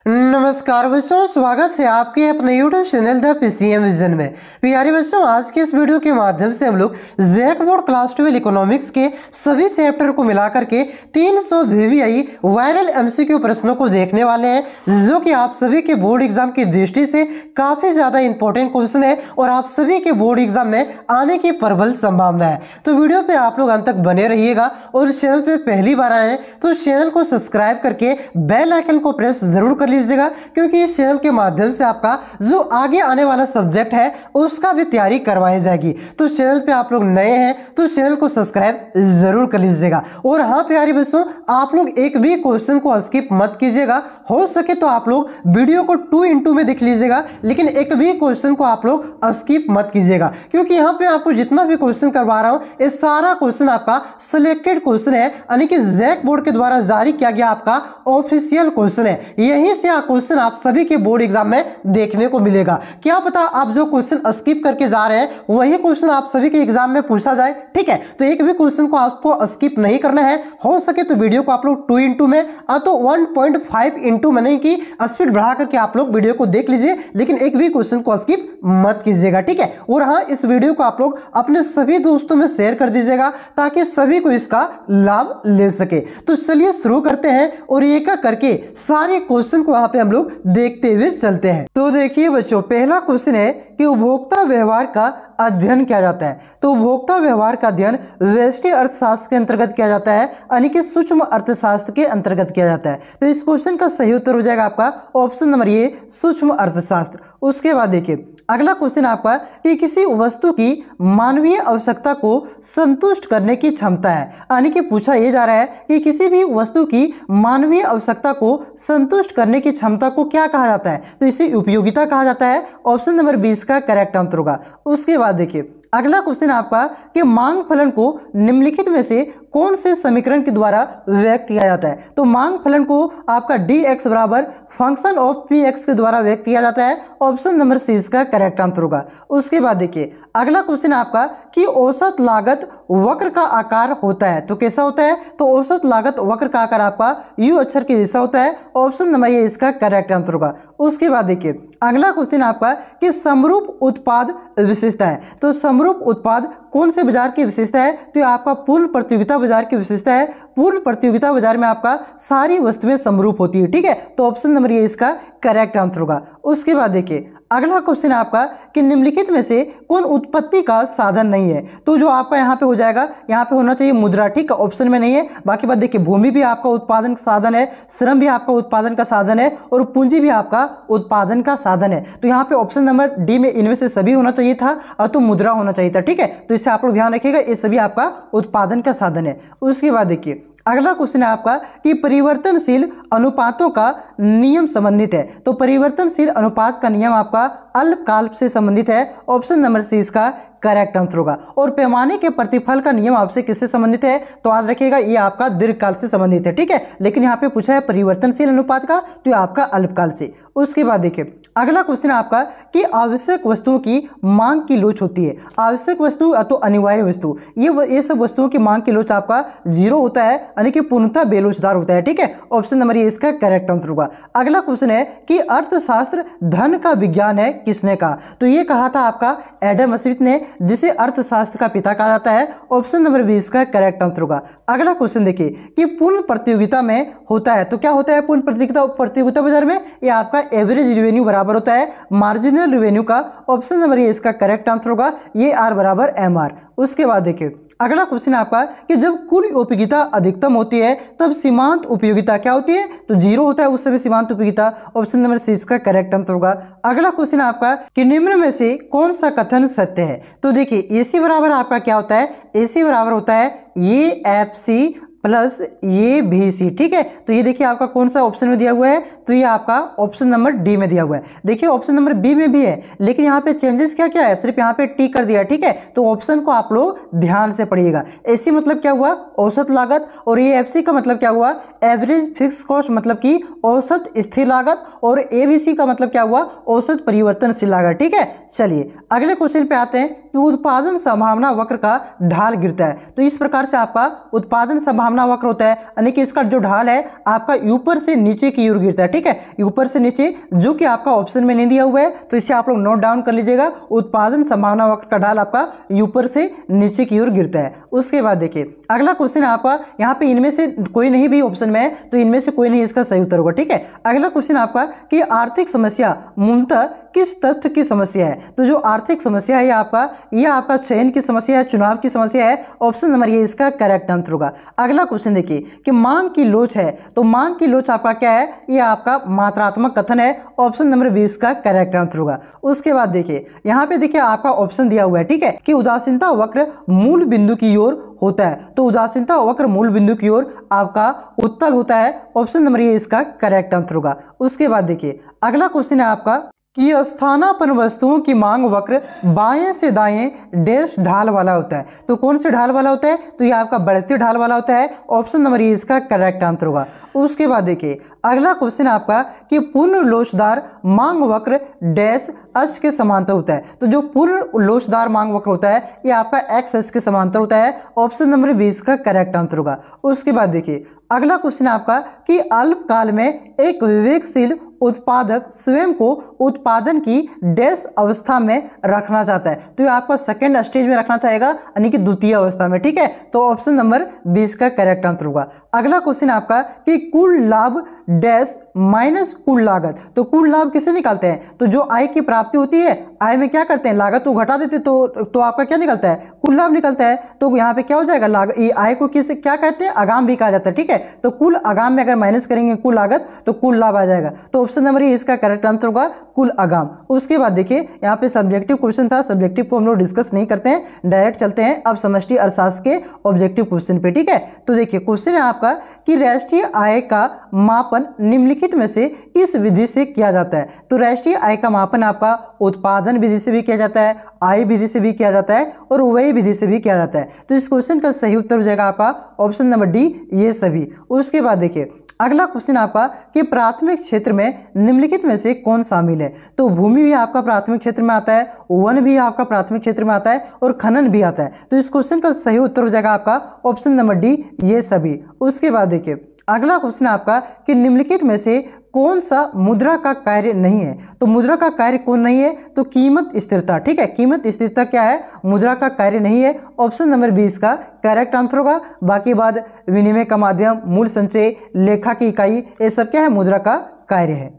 नमस्कार बच्चों, स्वागत है आपके अपने YouTube channel the PCM vision में। प्यारे बच्चों, आज के इस वीडियो के माध्यम से हम लोग जैक बोर्ड क्लास 12 इकोनॉमिक्स के सभी चैप्टर को मिला करके 300 VVI वायरल MCQ प्रश्नों को देखने वाले हैं, जो कि आप सभी के बोर्ड एग्जाम की दृष्टि से काफी ज्यादा इंपॉर्टेंट क्वेश्चन है और आप सभी के बोर्ड एग्जाम में आने की प्रबल संभावना है। तो वीडियो पे आप लोग अंत तक बने रहिएगा और चैनल पे पहली बार आए हैं तो चैनल को सब्सक्राइब करके बेल आइकन को प्रेस जरूर कर लीजिएगा, क्योंकि इस चैनल के माध्यम से आपका जो आगे आने वाला सब्जेक्ट है उसका भी तैयारी करवाई जाएगी। तो चैनल पे आप लोग नए हैं तो चैनल को सब्सक्राइब जरूर कर लीजिएगा। और हाँ प्यारे बच्चों, आप लोग एक भी क्वेश्चन को स्किप मत कीजिएगा, हो सके तो आप लोग वीडियो को 2x में देख लीजिएगा, लेकिन एक भी क्वेश्चन को आप लोग स्किप मत कीजिएगा, क्योंकि यहाँ पे आपको जितना भी क्वेश्चन करवा रहा हूँ ये सारा क्वेश्चन आपका सिलेक्टेड क्वेश्चन है, यानी कि जैक बोर्ड के द्वारा जारी किया गया आपका ऑफिशियल क्वेश्चन है। यहीं से क्वेश्चन आप सभी के बोर्ड एग्जाम में देखने को मिलेगा। क्या पता आप जो क्वेश्चन स्किप करके जा रहे हैं वही क्वेश्चन आप सभी के एग्जाम में पूछा जाए। ठीक है, तो एक भी क्वेश्चन को आपको स्किप नहीं करना है। हो सके तो वीडियो को आप लोग 2x में तो 1.5x में की स्पीड बढ़ा करके आप लोग वीडियो को देख लीजिए, लेकिन एक भी क्वेश्चन को स्किप मत कीजिएगा। ठीक है, और हाँ, इस वीडियो को आप लोग अपने सभी दोस्तों में शेयर कर दीजिएगा ताकि सभी को इसका लाभ ले सके। तो चलिए शुरू करते हैं और एक एक करके सारे क्वेश्चन को वहां पे हम लोग देखते हुए चलते हैं। तो देखिए बच्चों, पहला क्वेश्चन है कि उपभोक्ता व्यवहार का अध्ययन किया जाता है। तो उपभोक्ता व्यवहार का अध्ययन व्यष्टि अर्थशास्त्र के अंतर्गत किया जाता है, यानी कि सूक्ष्म अर्थशास्त्र के अंतर्गत किया जाता है। तो इस क्वेश्चन का सही उत्तर हो जाएगा आपका ऑप्शन नंबर ए, सूक्ष्म अर्थशास्त्र। उसके बाद देखिए अगला क्वेश्चन आपका कि किसी वस्तु की मानवीय आवश्यकता को संतुष्ट करने की क्षमता है, यानी कि पूछा यह जा रहा है कि किसी भी वस्तु की मानवीय आवश्यकता को संतुष्ट करने की क्षमता को क्या कहा जाता है, तो इसे उपयोगिता कहा जाता है। ऑप्शन नंबर 20 का करेक्ट आंसर होगा। उसके बाद देखिए अगला क्वेश्चन आपका कि मांग फलन को निम्नलिखित में से कौन से समीकरण के द्वारा व्यक्त किया जाता है। तो मांग फलन को आपका dx बराबर फंक्शन ऑफ px के द्वारा व्यक्त किया जाता है। ऑप्शन नंबर सी इसका करेक्ट आंसर होगा। उसके बाद देखिए अगला क्वेश्चन आपका कि औसत लागत वक्र का आकार होता है, तो कैसा होता है, तो औसत लागत वक्र का आकार आपका U अक्षर के जैसा होता है। ऑप्शन नंबर ए इसका करेक्ट आंसर होगा। उसके बाद देखिए अगला क्वेश्चन आपका कि समरूप उत्पाद विशेषता है। तो समरूप उत्पाद कौन से बाजार की विशेषता है, तो आपका पूर्ण प्रतियोगिता बाजार की विशेषता है। पूर्ण प्रतियोगिता बाजार में आपका सारी वस्तुएं समरूप होती है। ठीक है, तो ऑप्शन नंबर ए इसका करेक्ट आंसर होगा। उसके बाद देखिए अगला क्वेश्चन आपका कि निम्नलिखित में से कौन उत्पत्ति का साधन नहीं है। तो जो आपका यहाँ पे हो जाएगा, यहाँ पे होना चाहिए मुद्रा। ठीक है, ऑप्शन में नहीं है। बाकी बात देखिए भूमि भी आपका उत्पादन का साधन है, श्रम भी आपका उत्पादन का साधन है और पूंजी भी आपका उत्पादन का साधन है। तो यहाँ पे ऑप्शन नंबर डी में इनमें से सभी होना चाहिए था और तो मुद्रा होना चाहिए था। ठीक है, तो इससे आप लोग ध्यान रखिएगा, ये सभी आपका उत्पादन का साधन है। उसके बाद देखिए अगला क्वेश्चन है आपका कि परिवर्तनशील अनुपातों का नियम संबंधित है। तो परिवर्तनशील अनुपात का नियम आपका अल्पकाल से संबंधित है। ऑप्शन नंबर सी इसका करेक्ट आंसर होगा। और पैमाने के प्रतिफल का नियम आपसे किससे संबंधित है, तो याद रखिएगा ये आपका दीर्घकाल से संबंधित है। ठीक है, लेकिन यहाँ पे पूछा है परिवर्तनशील अनुपात का, तो ये आपका अल्पकाल से। उसके बाद देखिए अगला क्वेश्चन आपका कि आवश्यक वस्तुओं की मांग की लोच होती है। आवश्यक वस्तु तो अनिवार्य वस्तु, ये सब वस्तुओं की मांग की लोच आपका 0 होता है, यानी कि पूर्णतः बेलोचदार होता है। ठीक है, ऑप्शन नंबर ए इसका करेक्ट आंसर होगा। अगला क्वेश्चन है कि अर्थशास्त्र धन का विज्ञान है, किसने कहा, तो ये कहा था आपका एडम स्मिथ ने, जिसे अर्थशास्त्र का पिता कहा जाता है। ऑप्शन नंबर 20 का करेक्ट आंसर होगा। अगला क्वेश्चन देखिए कि पूर्ण प्रतियोगिता में होता है, तो क्या होता है पूर्ण प्रतियोगिता बाजार में, ये आपका एवरेज रेवेन्यू बराबर होता है मार्जिनल रेवेन्यू का। ऑप्शन नंबर ए इसका करेक्ट आंसर होगा, ये आर बराबर एम आर। उसके बाद देखिए अगला क्वेश्चन आपका कि जब कुल उपयोगिता अधिकतम होती है तब सीमांत उपयोगिता क्या होती है, तो 0 होता है उस समय सीमांत उपयोगिता। ऑप्शन नंबर सी इसका करेक्ट आंसर होगा। अगला क्वेश्चन आपका कि निम्न में से कौन सा कथन सत्य है। तो देखिए AC बराबर आपका क्या होता है, AC बराबर होता है ये FC प्लस ये BC। ठीक है, तो ये देखिए आपका कौन सा ऑप्शन में दिया हुआ है, तो ये आपका ऑप्शन नंबर डी में दिया हुआ है। देखिए ऑप्शन नंबर बी में भी है, लेकिन यहाँ पे चेंजेस क्या क्या है, सिर्फ यहाँ पे टी कर दिया। ठीक है, तो ऑप्शन को आप लोग ध्यान से पढ़िएगा। AC मतलब क्या हुआ, औसत लागत, और ये FC का मतलब क्या हुआ, एवरेज फिक्स कॉस्ट, मतलब कि औसत स्थिर लागत, और ABC का मतलब क्या हुआ, औसत परिवर्तनशील लागत। ठीक है, चलिए अगले क्वेश्चन पे आते हैं कि उत्पादन संभावना वक्र का ढाल गिरता है। तो इस प्रकार से आपका उत्पादन संभावना संभावना वक्र होता है, यानी कि इसका जो ढाल है आपका ऊपर से नीचे की ओर गिरता है। ठीक है, ऊपर से नीचे, जो कि आपका ऑप्शन में नहीं दिया हुआ है, तो इसे आप लोग नोट डाउन कर लीजिएगा। उत्पादन संभावना वक्र का ढाल आपका ऊपर से नीचे की ओर गिरता है। उसके बाद देखिए अगला क्वेश्चन आपका, यहाँ पे इनमें से कोई नहीं भी ऑप्शन में है, तो इनमें से कोई नहीं इसका सही उत्तर होगा। ठीक है, अगला क्वेश्चन आपका कि आर्थिक समस्या मूलतः किस तथ्य की समस्या है। तो जो आर्थिक समस्या है यह आपका चयन की समस्या है, चुनाव की समस्या है। ऑप्शन नंबर ये इसका करेक्ट आंसर होगा। अगला क्वेश्चन देखिए कि मांग की लोच है, तो मांग की लोच आपका क्या है, यह आपका मात्रात्मक कथन है। ऑप्शन नंबर 20 का करेक्ट आंसर होगा। उसके बाद देखिए यहाँ पे देखिए आपका ऑप्शन दिया हुआ है, ठीक है, कि उदासीनता वक्र मूल बिंदु की ओर होता है, तो उदासीनता वक्र मूल बिंदु की ओर आपका उत्तल होता है। ऑप्शन नंबर ये इसका करेक्ट आंसर होगा। उसके बाद देखिए अगला क्वेश्चन है आपका कि स्थानापन्न वस्तुओं की मांग वक्र बाएं से दाएं डैश ढाल वाला होता है, तो कौन से ढाल वाला होता है, तो ये आपका बढ़ती ढाल वाला होता है। ऑप्शन नंबर ये इसका करेक्ट आंसर होगा। उसके बाद देखिए अगला क्वेश्चन आपका कि पूर्ण लोचदार मांग वक्र डैश अक्ष के समांतर होता है, तो जो पूर्ण लोचदार मांग वक्र होता है ये आपका एक्स अक्ष के समांतर होता है। ऑप्शन नंबर 20 का करेक्ट आंसर होगा। उसके बाद देखिए अगला क्वेश्चन आपका कि अल्पकाल में एक विवेकशील उत्पादक स्वयं को उत्पादन की डैश अवस्था में रखना चाहता है, तो ये आपका सेकेंड स्टेज में रखना चाहेगा, यानी कि द्वितीय अवस्था में। ठीक है, तो ऑप्शन नंबर 20 का करेक्ट आंसर होगा। अगला क्वेश्चन आपका कि कुल लाभ डैश माइनस कुल लागत, तो कुल लाभ किसे निकालते हैं, तो जो आय की प्राप्ति होती है, आय में क्या करते हैं, लागत को घटा देते, तो आपका क्या निकलता है, कुल लाभ निकलता है। तो यहाँ पे क्या हो जाएगा, लागत, ये आय को किस क्या कहते हैं, आगाम भी कहा जाता है। ठीक है, तो कुल आगाम में अगर माइनस करेंगे कुल लागत तो कुल लाभ आ जाएगा, तो ऑप्शन नंबर ये इसका करेक्ट आंसर होगा, कुल आगाम। उसके बाद देखिए यहाँ पे सब्जेक्टिव क्वेश्चन था, सब्जेक्टिव को हम लोग डिस्कस नहीं करते हैं, डायरेक्ट चलते हैं अब समष्टि अर्थशास्त्र के ऑब्जेक्टिव क्वेश्चन पे। ठीक है, तो देखिए क्वेश्चन है आपका कि राष्ट्रीय आय का मापन निम्नलिखित में से किस विधि से किया जाता है, तो राष्ट्रीय आय का मापन आपका उत्पादन विधि से भी किया जाता है, आय विधि से भी किया जाता है और व्यय विधि से भी किया जाता है। तो इस क्वेश्चन का सही उत्तर हो जाएगा आपका ऑप्शन नंबर डी, ये सभी। उसके बाद देखिए अगला क्वेश्चन आपका कि प्राथमिक क्षेत्र में निम्नलिखित में से कौन शामिल है, तो भूमि भी आपका प्राथमिक क्षेत्र में आता है, वन भी आपका प्राथमिक क्षेत्र में आता है और खनन भी आता है। तो इस क्वेश्चन का सही उत्तर हो जाएगा आपका ऑप्शन नंबर डी, ये सभी। उसके बाद देखिए अगला क्वेश्चन आपका कि निम्नलिखित में से कौन सा मुद्रा का कार्य नहीं है, तो मुद्रा का कार्य कौन नहीं है, तो कीमत स्थिरता। ठीक है, कीमत स्थिरता क्या है, मुद्रा का कार्य नहीं है। ऑप्शन नंबर 20 का करेक्ट आंसर होगा। बाकी बाद विनिमय का माध्यम, मूल संचय, लेखा की इकाई, ये सब क्या है, मुद्रा का कार्य है।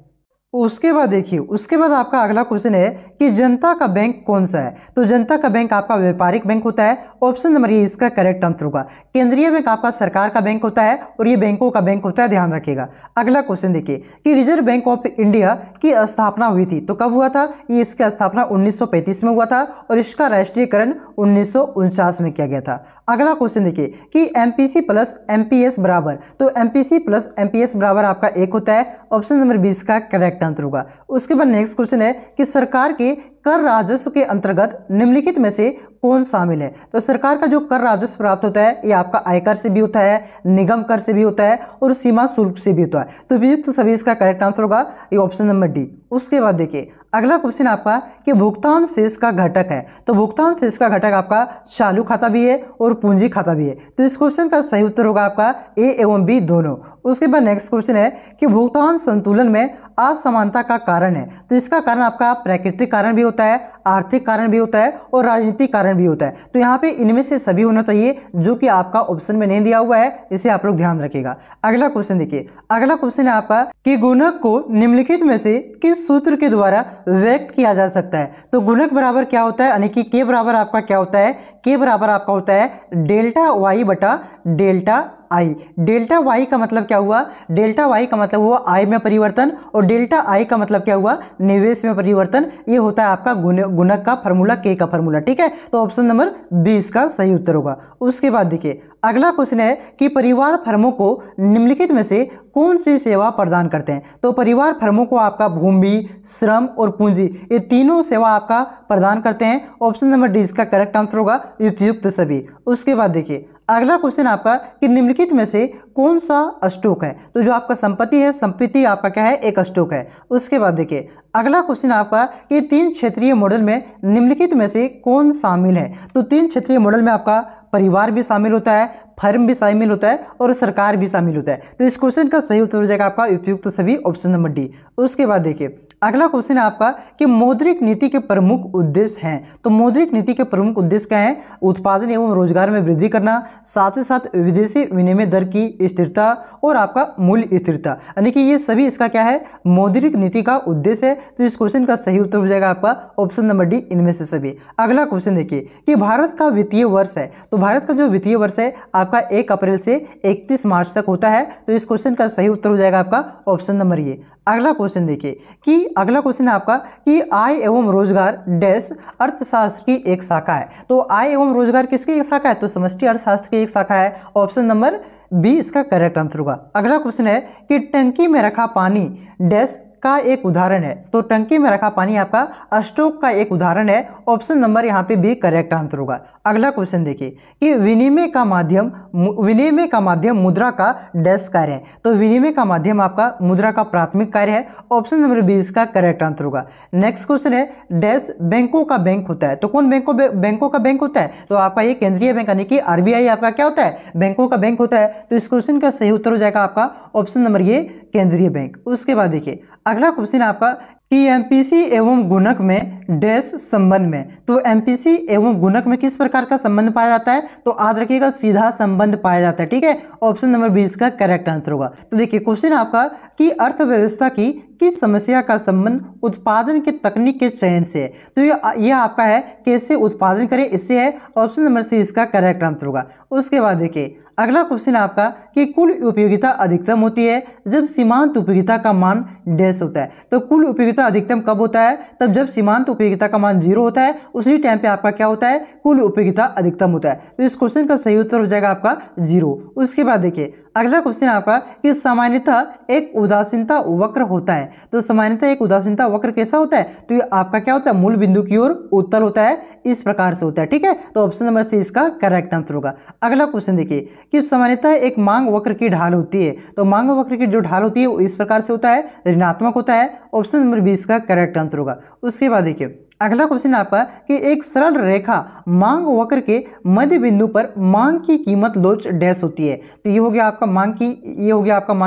उसके बाद देखिए उसके बाद आपका अगला क्वेश्चन है कि जनता का बैंक कौन सा है, तो जनता का बैंक आपका व्यापारिक बैंक होता है। ऑप्शन नंबर ये इसका करेक्ट आंसर होगा। केंद्रीय बैंक आपका सरकार का बैंक होता है और ये बैंकों का बैंक होता है, ध्यान रखिएगा। अगला क्वेश्चन देखिए कि रिजर्व बैंक ऑफ इंडिया की स्थापना हुई थी, तो कब हुआ था, ये इसकी स्थापना 1935 में हुआ था और इसका राष्ट्रीयकरण 1949 में किया गया था। अगला क्वेश्चन देखिए कि एमपीसी प्लस एमपीएस बराबर, तो एमपीसी प्लस एमपीएस बराबर आपका 1 होता है। ऑप्शन नंबर 20 का करेक्ट आंसर होगा। उसके बाद नेक्स्ट क्वेश्चन है कि सरकार के कर राजस्व के अंतर्गत निम्नलिखित में से कौन शामिल है, तो सरकार का जो कर राजस्व प्राप्त होता है ये आपका आयकर से भी होता है, निगम कर से भी होता है और सीमा शुल्क से भी होता है। तो वियुक्त सभी इसका करेक्ट आंसर होगा, ये ऑप्शन नंबर डी। उसके बाद देखिए अगला क्वेश्चन आपका कि भुगतान शेष का घटक है, तो भुगतान शेष का घटक आपका चालू खाता भी है और पूंजी खाता भी है। तो इस क्वेश्चन का सही उत्तर होगा आपका ए एवं बी दोनों। उसके बाद नेक्स्ट क्वेश्चन है कि भुगतान संतुलन में असमानता का कारण है, तो इसका कारण आपका प्राकृतिक कारण भी होता है, आर्थिक कारण भी होता है और राजनीतिक कारण भी होता है। तो यहाँ पे इनमें से सभी होना चाहिए, जो कि आपका ऑप्शन में नहीं दिया हुआ है, इसे आप लोग ध्यान रखिएगा। अगला क्वेश्चन देखिए अगला क्वेश्चन है आपका कि गुणक को निम्नलिखित में से किस सूत्र के द्वारा व्यक्त किया जा सकता है, तो गुणक बराबर क्या होता है, यानी कि के बराबर आपका क्या होता है, के बराबर आपका होता है डेल्टा वाई बटा डेल्टा आई। डेल्टा वाई का मतलब क्या हुआ, डेल्टा वाई का मतलब हुआ आय में परिवर्तन और डेल्टा आई का मतलब क्या हुआ, निवेश में परिवर्तन। ये होता है आपका गुणक का फॉर्मूला, के का फॉर्मूला। ठीक है, तो ऑप्शन नंबर 20 का सही उत्तर होगा। उसके बाद देखिए अगला क्वेश्चन है कि परिवार फर्मों को निम्नलिखित में से कौन सी सेवा प्रदान करते हैं, तो परिवार फर्मों को आपका भूमि, श्रम और पूंजी, ये तीनों सेवा आपका प्रदान करते हैं। ऑप्शन नंबर डी इसका करेक्ट आंसर होगा, उपयुक्त सभी। उसके बाद देखिए अगला क्वेश्चन आपका कि निम्नलिखित में से कौन सा स्टॉक है, तो जो आपका संपत्ति है, संपत्ति आपका क्या है, एक स्टॉक है। उसके बाद देखिए अगला क्वेश्चन आपका कि 3 क्षेत्रीय मॉडल में निम्नलिखित में से कौन शामिल है, तो 3 क्षेत्रीय मॉडल में आपका परिवार भी शामिल होता है, फर्म भी शामिल होता है और सरकार भी शामिल होता है। तो इस क्वेश्चन का सही उत्तर हो जाएगा आपका उपयुक्त सभी ऑप्शन नंबर डी। उसके बाद देखिए अगला क्वेश्चन है आपका कि मौद्रिक नीति के प्रमुख उद्देश्य हैं। तो मौद्रिक नीति के प्रमुख उद्देश्य क्या हैं? उत्पादन एवं रोजगार में वृद्धि करना, साथ ही साथ विदेशी विनिमय दर की स्थिरता और आपका मूल्य स्थिरता, यानी कि ये सभी इसका क्या है? मौद्रिक नीति का उद्देश्य है। तो इस क्वेश्चन का सही उत्तर हो जाएगा आपका ऑप्शन नंबर डी, इनमें से सभी। अगला क्वेश्चन देखिए कि भारत का वित्तीय वर्ष है। तो भारत का जो वित्तीय वर्ष है आपका 1 अप्रैल से 31 मार्च तक होता है। तो इस क्वेश्चन का सही उत्तर हो जाएगा आपका ऑप्शन नंबर ए। अगला क्वेश्चन देखिए कि अगला क्वेश्चन है आपका कि आय एवं रोजगार डैश अर्थशास्त्र की एक शाखा है। तो आय एवं रोजगार किसकी एक शाखा है? तो समष्टि अर्थशास्त्र की एक शाखा है। ऑप्शन नंबर बी इसका करेक्ट आंसर होगा। अगला क्वेश्चन है कि टंकी में रखा पानी डैश का एक उदाहरण है। तो टंकी में रखा पानी आपका स्टॉक का एक उदाहरण है। ऑप्शन नंबर यहाँ पे बी करेक्ट आंसर होगा। अगला क्वेश्चन देखिए कि विनिमय का माध्यम मुद्रा का डैश कार्य है। तो विनिमय का माध्यम आपका मुद्रा का प्राथमिक कार्य है। ऑप्शन नंबर बी इसका करेक्ट आंसर होगा। नेक्स्ट क्वेश्चन है डैश बैंकों का बैंक होता है। तो कौन बैंकों का बैंक होता है? तो आपका ये केंद्रीय बैंक यानी कि आरबीआई आपका क्या होता है? बैंकों का बैंक होता है। तो इस क्वेश्चन का सही उत्तर हो जाएगा आपका ऑप्शन नंबर ये केंद्रीय बैंक। उसके बाद देखिए अगला क्वेश्चन आपका कि एमपीसी एवं गुणक में डैश संबंध में। तो एमपीसी एवं गुणक में किस प्रकार का संबंध पाया जाता है? तो याद रखिएगा सीधा संबंध पाया जाता है। ठीक है, ऑप्शन नंबर 20 का करेक्ट आंसर होगा। तो देखिए क्वेश्चन आपका कि अर्थव्यवस्था की किस समस्या का संबंध उत्पादन की तकनीक के चयन से है। तो ये आपका है कैसे उत्पादन करें इससे है। ऑप्शन नंबर सी इसका करेक्ट आंसर होगा। उसके बाद देखिए अगला क्वेश्चन आपका कि कुल उपयोगिता अधिकतम होती है जब सीमांत उपयोगिता का मान डैश होता है। तो कुल उपयोगिता अधिकतम कब होता है? तब जब सीमांत उपयोगिता का मान 0 होता है, उसी टाइम पे आपका क्या होता है? कुल उपयोगिता अधिकतम होता है। तो इस क्वेश्चन का सही उत्तर हो जाएगा आपका 0। उसके बाद देखिए अगला क्वेश्चन आपका कि सामान्यतः एक उदासीनता वक्र होता है। तो सामान्यतः एक उदासीनता वक्र कैसा होता है? तो ये आपका क्या होता है? मूल बिंदु की ओर उत्तल होता है, इस प्रकार से होता है। ठीक है, तो ऑप्शन नंबर सी इसका करेक्ट आंसर होगा। अगला क्वेश्चन देखिए कि सामान्यतः एक मांग वक्र की ढाल होती है। तो मांग वक्र की जो ढाल होती है वो इस प्रकार से होता है, ऋणात्मक होता है। ऑप्शन नंबर 20 का करेक्ट आंसर होगा। उसके बाद देखिए अगला क्वेश्चन आपका कि एक सरल रेखा मांग वक्र के मध्य बिंदु पर मांग की कीमत लोच डैश होती है। तो ये हो गया आपका मांग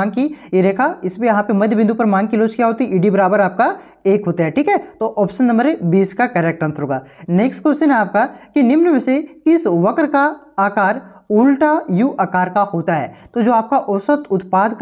की ये रेखा, इसमें यहाँ पे मध्य बिंदु पर मांग की लोच क्या होती है? ईडी बराबर आपका 1 होता है। ठीक है, तो ऑप्शन नंबर 20 का करेक्ट आंसर होगा। नेक्स्ट क्वेश्चन है आपका कि निम्न में से किस वक्र का आकार उल्टा यू आकार का होता है। तो जो आपका औसत उत्पाद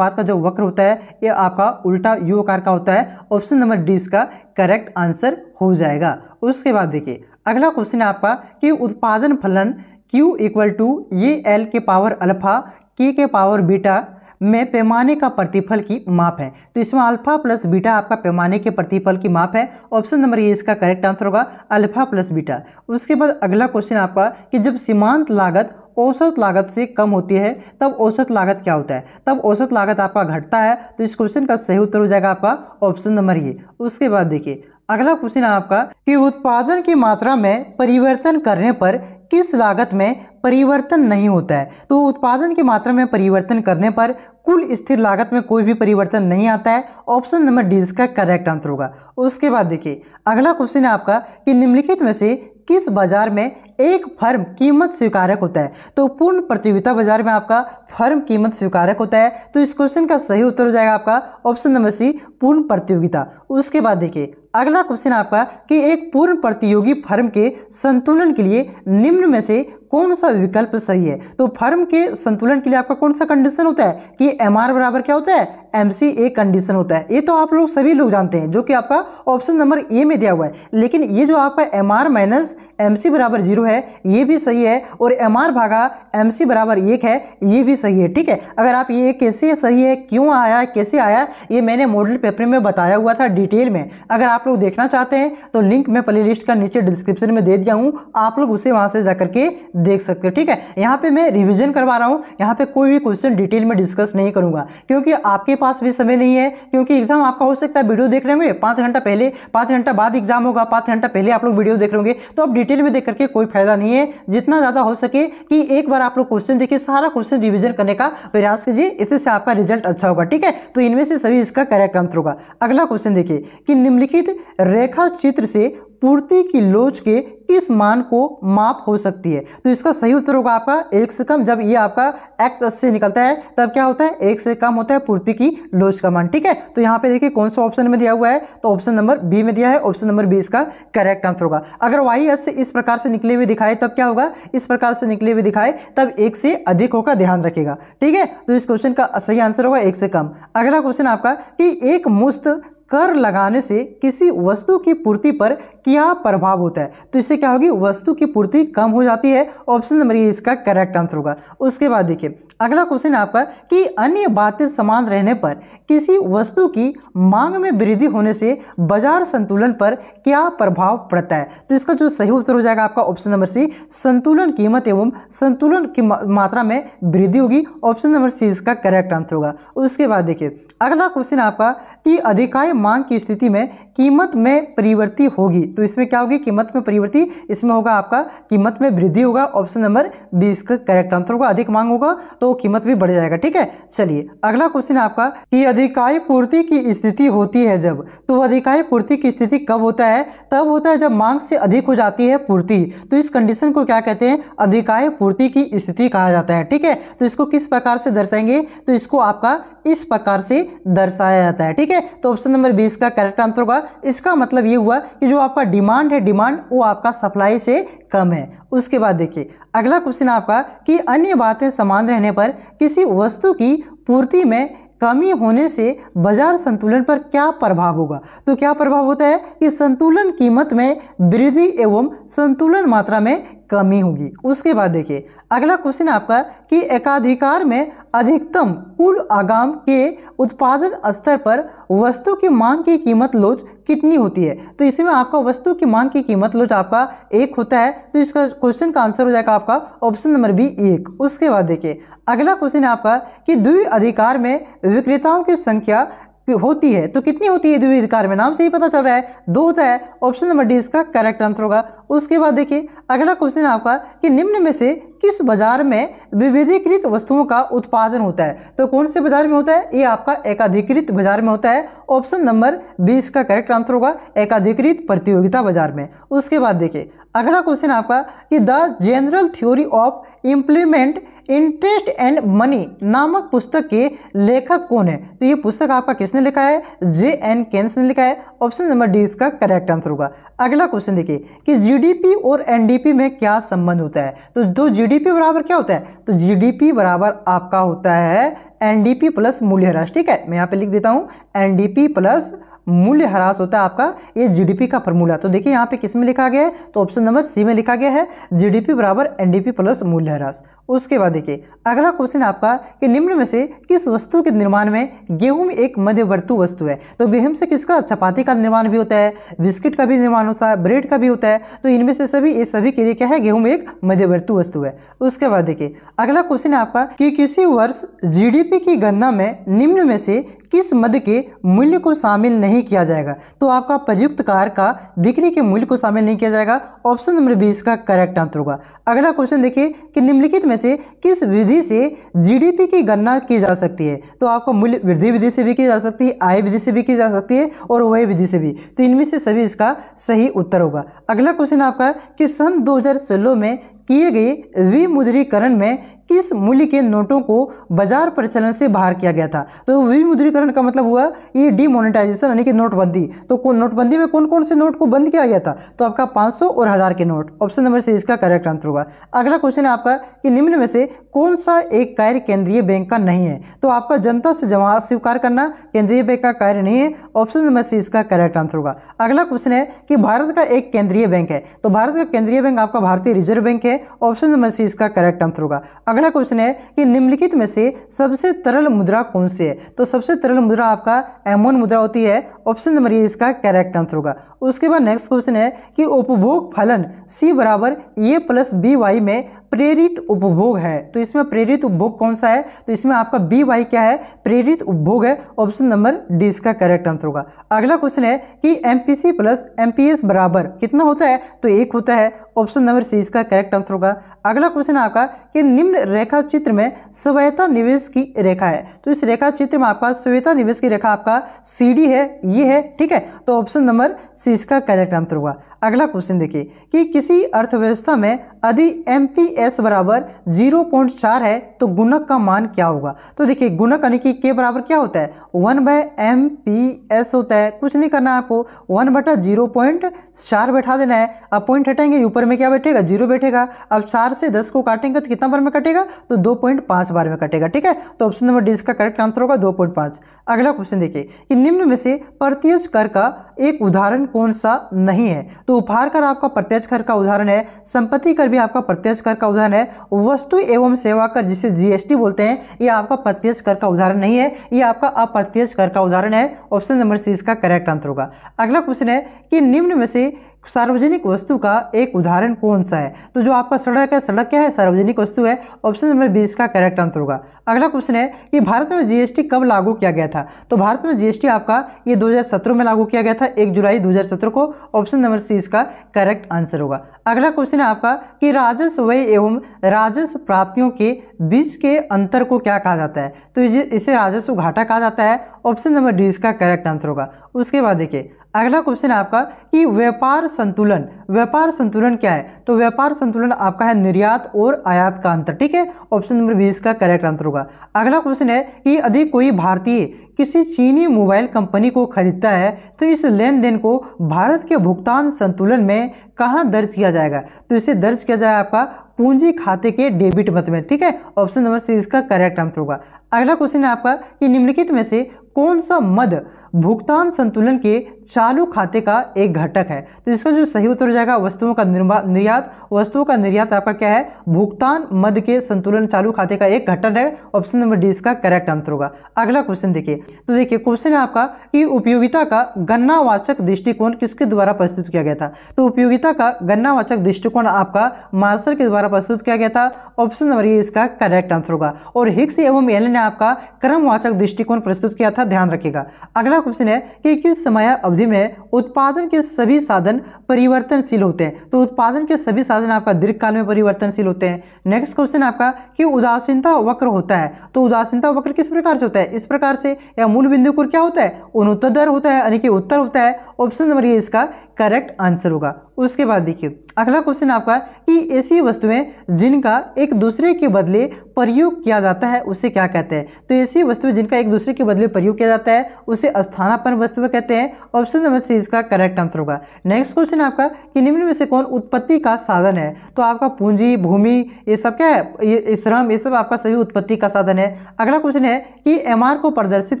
का जो वक्र होता है ये आपका उल्टा यू आकार का होता है। ऑप्शन नंबर डी इसका करेक्ट आंसर हो जाएगा। उसके बाद देखिए अगला क्वेश्चन है आपका कि उत्पादन फलन Q इक्वल टू ये L के पावर अल्फा K के पावर बीटा में पैमाने का प्रतिफल की माप है। तो इसमें अल्फा प्लस बीटा आपका पैमाने के प्रतिफल की माप है। ऑप्शन नंबर ए इसका करेक्ट आंसर होगा, अल्फा प्लस बीटा। उसके बाद अगला क्वेश्चन आपका कि जब सीमांत लागत औसत लागत से कम होती है तब औसत लागत क्या होता है? तब औसत लागत आपका घटता है। तो इस क्वेश्चन का सही उत्तर हो जाएगा आपका ऑप्शन नंबर ए। उसके बाद देखिए अगला क्वेश्चन है आपका कि उत्पादन की मात्रा में परिवर्तन करने पर किस लागत में परिवर्तन नहीं होता है। तो उत्पादन की मात्रा में परिवर्तन करने पर कुल स्थिर लागत में कोई भी परिवर्तन नहीं आता है। ऑप्शन नंबर डी इसका करेक्ट आंसर होगा। उसके बाद देखिए अगला क्वेश्चन है आपका कि निम्नलिखित में से किस बाजार में एक फर्म कीमत स्वीकारक होता है। तो पूर्ण प्रतियोगिता बाजार में आपका फर्म कीमत स्वीकारक होता है। तो इस क्वेश्चन का सही उत्तर हो जाएगा आपका ऑप्शन नंबर सी, पूर्ण प्रतियोगिता। उसके बाद देखिए अगला क्वेश्चन आपका कि एक पूर्ण प्रतियोगी फर्म के संतुलन के लिए निम्न में से कौन सा विकल्प सही है। तो फर्म के संतुलन के लिए आपका कौन सा कंडीशन होता है कि एमआर बराबर क्या होता है? एमसीए कंडीशन होता है। ये तो आप लोग सभी लोग जानते हैं, जो कि आपका ऑप्शन नंबर ए में दिया हुआ है। लेकिन ये जो आपका एमआर माइनस एमसी बराबर 0 है ये भी सही है, और एमआर भागा एमसी बराबर 1 है ये भी सही है। ठीक है, अगर आप ये कैसे सही है, क्यों आया, कैसे आया, ये मैंने मॉडल पेपर में बताया हुआ था डिटेल में। अगर आप लोग देखना चाहते हैं तो लिंक मैं प्लेलिस्ट का नीचे डिस्क्रिप्शन में दे दिया हूँ, आप लोग उसे वहां से जाकर के देख सकते हो। ठीक है, यहाँ पे मैं रिविजन करवा रहा हूँ, यहाँ पे कोई भी क्वेश्चन डिटेल में डिस्कस नहीं करूंगा, क्योंकि आपके पास भी समय नहीं है। क्योंकि एग्जाम आपका हो सकता है वीडियो देख रहे होंगे 5 घंटा पहले, 5 घंटा बाद एग्जाम होगा, 5 घंटा पहले आप लोग वीडियो देख रहे होंगे, तो अब डिटेल में देख करके कोई फायदा नहीं है। जितना ज्यादा हो सके कि एक बार आप लोग क्वेश्चन देखिए, सारा क्वेश्चन रिविजन करने का प्रयास कीजिए, इससे आपका रिजल्ट अच्छा होगा। ठीक है, तो इनमें से सभी इसका करेक्ट आंसर होगा। अगला क्वेश्चन देखिए कि निम्नलिखित रेखा चित्र से पूर्ति की लोच के किस मान को माप हो सकती है? तो इसका सही उत्तर होगा आपका 1 से कम। जब ये आपका x से निकलता है तब क्या होता है? 1 से कम होता है पूर्ति की लोच का मान। ठीक है, तो यहाँ पे देखिए कौन सा ऑप्शन में दिया हुआ है, तो ऑप्शन नंबर बी में दिया है। ऑप्शन नंबर बी इसका करेक्ट आंसर होगा। अगर y s से इस प्रकार से निकले हुए दिखाए तब क्या होगा? इस प्रकार से निकले हुए दिखाए तब 1 से अधिक होगा, ध्यान रखिएगा। ठीक है, तो इस क्वेश्चन का सही आंसर होगा 1 से कम। अगला क्वेश्चन आपका कि एक मुश्त कर लगाने से किसी वस्तु की पूर्ति पर क्या प्रभाव होता है? तो इससे क्या होगी? वस्तु की पूर्ति कम हो जाती है। ऑप्शन नंबर ए इसका करेक्ट आंसर होगा। उसके बाद देखिए अगला क्वेश्चन आपका कि अन्य बातें समान रहने पर किसी वस्तु की मांग में वृद्धि होने से बाजार संतुलन पर क्या प्रभाव पड़ता है? तो इसका जो सही उत्तर हो जाएगा आपका ऑप्शन नंबर सी, संतुलन कीमत एवं संतुलन की मात्रा में वृद्धि होगी। ऑप्शन नंबर सी इसका करेक्ट आंसर होगा। उसके बाद देखिए अगला क्वेश्चन आपका कि अधिकाय मांग की स्थिति में कीमत में परिवर्ती होगी। तो इसमें क्या होगी? कीमत में परिवर्ती, इसमें होगा आपका कीमत में वृद्धि होगा। ऑप्शन नंबर 20 का करेक्ट आंसर होगा। अधिक मांग होगा तो कीमत भी बढ़ जाएगा। ठीक है, चलिए अगला क्वेश्चन आपका कि अधिकाय पूर्ति की स्थिति होती है जब, तो अधिकाय पूर्ति की स्थिति कब होता है? तब होता है जब मांग से अधिक हो जाती है पूर्ति। तो इस कंडीशन को क्या कहते हैं? अधिकाय पूर्ति की स्थिति कहा जाता है। ठीक है, तो इसको किस प्रकार से दर्शाएंगे? तो इसको आपका इस प्रकार से दर्शाया जाता है। ठीक है, तो ऑप्शन नंबर 20 का करेक्ट आंसर होगा। इसका मतलब ये हुआ कि जो आपका डिमांड है, डिमांड वो आपका सप्लाई से कम है। उसके बाद देखिए अगला क्वेश्चन आपका कि अन्य बातें समान रहने पर किसी वस्तु की पूर्ति में कमी होने से बाजार संतुलन पर क्या प्रभाव होगा? तो क्या प्रभाव होता है कि संतुलन कीमत में वृद्धि एवं संतुलन मात्रा में कमी होगी। उसके बाद देखिए अगला क्वेश्चन आपका कि एकाधिकार में अधिकतम कुल आगाम के उत्पादन स्तर पर वस्तु की मांग की कीमत लोच कितनी होती है? तो इसमें आपका वस्तु की मांग की कीमत लोच आपका 1 होता है। तो इसका क्वेश्चन का आंसर हो जाएगा आपका ऑप्शन नंबर बी 1। उसके बाद देखिए अगला क्वेश्चन आपका कि द्विअधिकार में विक्रेताओं की संख्या होती है तो कितनी होती है? द्विअधिकार में नाम से ही पता चल रहा है 2 होता है। ऑप्शन नंबर डी इसका करेक्ट आंसर होगा। उसके बाद देखिए अगला क्वेश्चन आपका कि निम्न में से किस बाजार में विविधीकृत वस्तुओं का उत्पादन होता है? तो कौन से बाजार में होता है? ये आपका एकाधिकृत बाजार में होता है। ऑप्शन नंबर 20 का करेक्ट आंसर होगा, एकाधिकृत प्रतियोगिता बाजार में। उसके बाद देखिए अगला क्वेश्चन आपका कि the general theory of implement interest and money नामक पुस्तक के लेखक कौन है? तो ये पुस्तक आपका किसने लिखा है? J.N. केन्स ने लिखा है। ऑप्शन नंबर डी इसका करेक्ट आंसर होगा। अगला क्वेश्चन देखिए कि जीडीपी और एनडीपी में क्या संबंध होता है? तो जीडीपी बराबर क्या होता है? तो जीडीपी बराबर आपका होता है एनडीपी प्लस मूल्यह्रास। ठीक है, मैं यहाँ पे लिख देता हूँ एनडीपी प्लस मूल्यह्रास होता है आपका ये जीडीपी का फॉर्मूला। तो देखिए यहाँ पे किस में लिखा गया है? तो ऑप्शन नंबर सी में लिखा गया है जीडीपी बराबर एनडीपी प्लस मूल्यह्रास। उसके बाद देखिए अगला क्वेश्चन आपका कि निम्न में से किस वस्तु के निर्माण में गेहूं एक मध्यवर्ती वस्तु है? तो गेहूं से किसका? चपाती का निर्माण भी होता है, बिस्किट का भी निर्माण होता है, ब्रेड का भी होता है। तो इनमें से सभी के लिए क्या है? गेहूं एक मध्यवर्ती वस्तु है। उसके बाद देखिए अगला क्वेश्चन आपका कि किसी वर्ष जीडीपी की गणना में निम्न में से किस मद के मूल्य को शामिल नहीं किया जाएगा? तो आपका प्रयुक्त कार का बिक्री के मूल्य को शामिल नहीं किया जाएगा। ऑप्शन नंबर 20 का करेक्ट आंसर होगा। अगला क्वेश्चन देखिए कि निम्नलिखित में से किस विधि से जीडीपी की गणना की जा सकती है? तो आपको मूल्य वृद्धि विधि से भी की जा सकती है, आय विधि से भी की जा सकती है और व्यय विधि से भी। तो इनमें से सभी इसका सही उत्तर होगा। अगला क्वेश्चन आपका कि सन 2016 में किए गए विमुद्रीकरण में किस मूल्य के नोटों को बाजार प्रचलन से बाहर किया गया था? तो विमुद्रीकरण का मतलब हुआ ये डिमोनेटाइजेशन यानी कि नोटबंदी। तो नोटबंदी में कौन कौन से नोट को बंद किया गया था? तो आपका 500 और 1000 के नोट। ऑप्शन नंबर सी इसका करेक्ट आंसर होगा। अगला क्वेश्चन है आपका कि निम्न में से कौन सा एक कार्य केंद्रीय बैंक का नहीं है? तो आपका जनता से जमा स्वीकार करना केंद्रीय बैंक का कार्य नहीं है। ऑप्शन नंबर सी इसका करेक्ट आंसर होगा। अगला क्वेश्चन है कि भारत का एक केंद्रीय बैंक है, तो भारत का केंद्रीय बैंक आपका भारतीय रिजर्व बैंक है। ऑप्शन नंबर सी इसका करेक्ट आंसर होगा। अगला क्वेश्चन है कि निम्नलिखित में से सबसे तरल मुद्रा कौन सी है? तो सबसे तरल मुद्रा आपका M1 मुद्रा होती है। ऑप्शन नंबर ए इसका करेक्ट आंसर होगा। उसके बाद नेक्स्ट क्वेश्चन है कि उपभोग फलन C बराबर A प्लस BY में प्रेरित उपभोग है। तो इसमें प्रेरित उपभोग कौन सा है? तो इसमें आपका BY क्या है? प्रेरित उपभोग है। ऑप्शन नंबर डी इसका करेक्ट आंसर होगा। अगला क्वेश्चन है कि MPC प्लस MPS बराबर कितना होता है? तो 1 होता है। ऑप्शन नंबर सी इसका करेक्ट आंसर होगा। अगला क्वेश्चन है आपका कि निम्न रेखा चित्र में स्वायत्ता निवेश की रेखा है, तो इस रेखा चित्र में आपका स्वायत्ता निवेश की रेखा आपका CD है, ये है, ठीक है, तो ऑप्शन नंबर सी इसका करेक्ट आंसर होगा। अगला क्वेश्चन देखिए कि किसी अर्थव्यवस्था में यदि MPS बराबर 0.4 है तो गुणक का मान क्या होगा। तो देखिए गुणक यानी कि के बराबर क्या होता है 1/MPS होता है, कुछ नहीं करना है आपको, 1/0.4 बैठा देना है। अब पॉइंट हटाएंगे, ऊपर में क्या बैठेगा 0 बैठेगा। अब 4 से 10 को काटेंगे तो कितना बार में कटेगा, तो 2.5 बार में कटेगा, ठीक है, तो ऑप्शन नंबर डी इसका करेक्ट आंसर होगा 2.5। अगला क्वेश्चन देखिए कि निम्न में से प्रत्यक्ष कर का एक उदाहरण कौन सा नहीं है। तो उपहार कर आपका प्रत्यक्ष कर का उदाहरण है, संपत्ति कर भी आपका प्रत्यक्ष कर का उदाहरण है, वस्तु एवं सेवा कर जिसे GST बोलते हैं ये आपका प्रत्यक्ष कर का उदाहरण नहीं है, ये आपका अप्रत्यक्ष कर का उदाहरण है। ऑप्शन नंबर सी इसका करेक्ट आंसर होगा। अगला क्वेश्चन है कि निम्न में से सार्वजनिक वस्तु का एक उदाहरण कौन सा है। तो जो आपका सड़क है, सड़क क्या है, सार्वजनिक वस्तु है, ऑप्शन नंबर 20 का करेक्ट आंसर होगा। अगला क्वेश्चन है कि भारत में GST कब लागू किया गया था। तो भारत में GST आपका ये 2017 में लागू किया गया था, 1 जुलाई 2017 को, ऑप्शन नंबर सी इसका करेक्ट आंसर होगा। अगला क्वेश्चन है आपका कि राजस्व व्यय एवं राजस्व प्राप्तियों के बीच के अंतर को क्या कहा जाता है। तो इसे राजस्व घाटा कहा जाता है, ऑप्शन नंबर डी इसका करेक्ट आंसर होगा। उसके बाद देखिए अगला क्वेश्चन है आपका कि व्यापार संतुलन, व्यापार संतुलन क्या है। तो व्यापार संतुलन आपका है निर्यात और आयात का अंतर, ठीक है, ऑप्शन नंबर 20 का करेक्ट आंसर होगा। अगला क्वेश्चन है कि यदि कोई भारतीय किसी चीनी मोबाइल कंपनी को खरीदता है तो इस लेन देन को भारत के भुगतान संतुलन में कहाँ दर्ज किया जाएगा। तो इसे दर्ज किया जाएगा आपका पूंजी खाते के डेबिट मत में, ठीक है, ऑप्शन नंबर सी इसका करेक्ट आंसर होगा। अगला क्वेश्चन है आपका कि निम्नलिखित में से कौन सा मद भुगतान संतुलन के चालू खाते का एक घटक है। तो इसका जो सही उत्तर हो जाएगा वस्तुओं का निर्यात, वस्तुओं का निर्यात आपका क्या है, भुगतान मद के संतुलन चालू खाते का एक घटक है, ऑप्शन नंबर डी इसका करेक्ट आंसर होगा। अगला क्वेश्चन देखिए, तो देखिए क्वेश्चन है आपका कि उपयोगिता का गणनावाचक दृष्टिकोण किसके द्वारा प्रस्तुत किया गया था। तो उपयोगिता का गणनावाचक दृष्टिकोण आपका मार्शल के द्वारा प्रस्तुत किया गया था, ऑप्शन नंबर ए इसका करेक्ट आंसर होगा। और हिक्स एवं एलन ने आपका क्रमवाचक दृष्टिकोण प्रस्तुत किया था, ध्यान रखिएगा। अगला क्वेश्चन है कि किस समय अवधि में उत्पादन के सभी साधन परिवर्तनशील होते हैं। तो उत्पादन के सभी साधन आपका दीर्घकाल में परिवर्तनशील होते हैं। नेक्स्ट क्वेश्चन आपका कि उदासीनता वक्र होता है। तो उदासीनता वक्र किस प्रकार से होता है, इस प्रकार से, या मूल बिंदु को क्या होता है उत्तर दर होता है, यानी कि उत्तर होता है, ऑप्शन नंबर ए इसका करेक्ट आंसर होगा। उसके बाद देखिए अगला क्वेश्चन आपका कि ऐसी वस्तुएं जिनका एक दूसरे के बदले प्रयोग किया जाता है उसे क्या कहते हैं। तो ऐसी वस्तुएं जिनका एक दूसरे के बदले प्रयोग किया जाता है उसे स्थानापन्न वस्तुएं कहते हैं, ऑप्शन नंबर सी इसका करेक्ट आंसर होगा। नेक्स्ट क्वेश्चन आपका कि निम्न में से कौन उत्पत्ति का साधन है। तो आपका पूंजी, भूमि, ये सब क्या है, ये श्रम, ये सब आपका सभी उत्पत्ति का साधन है। अगला क्वेश्चन है कि MR को प्रदर्शित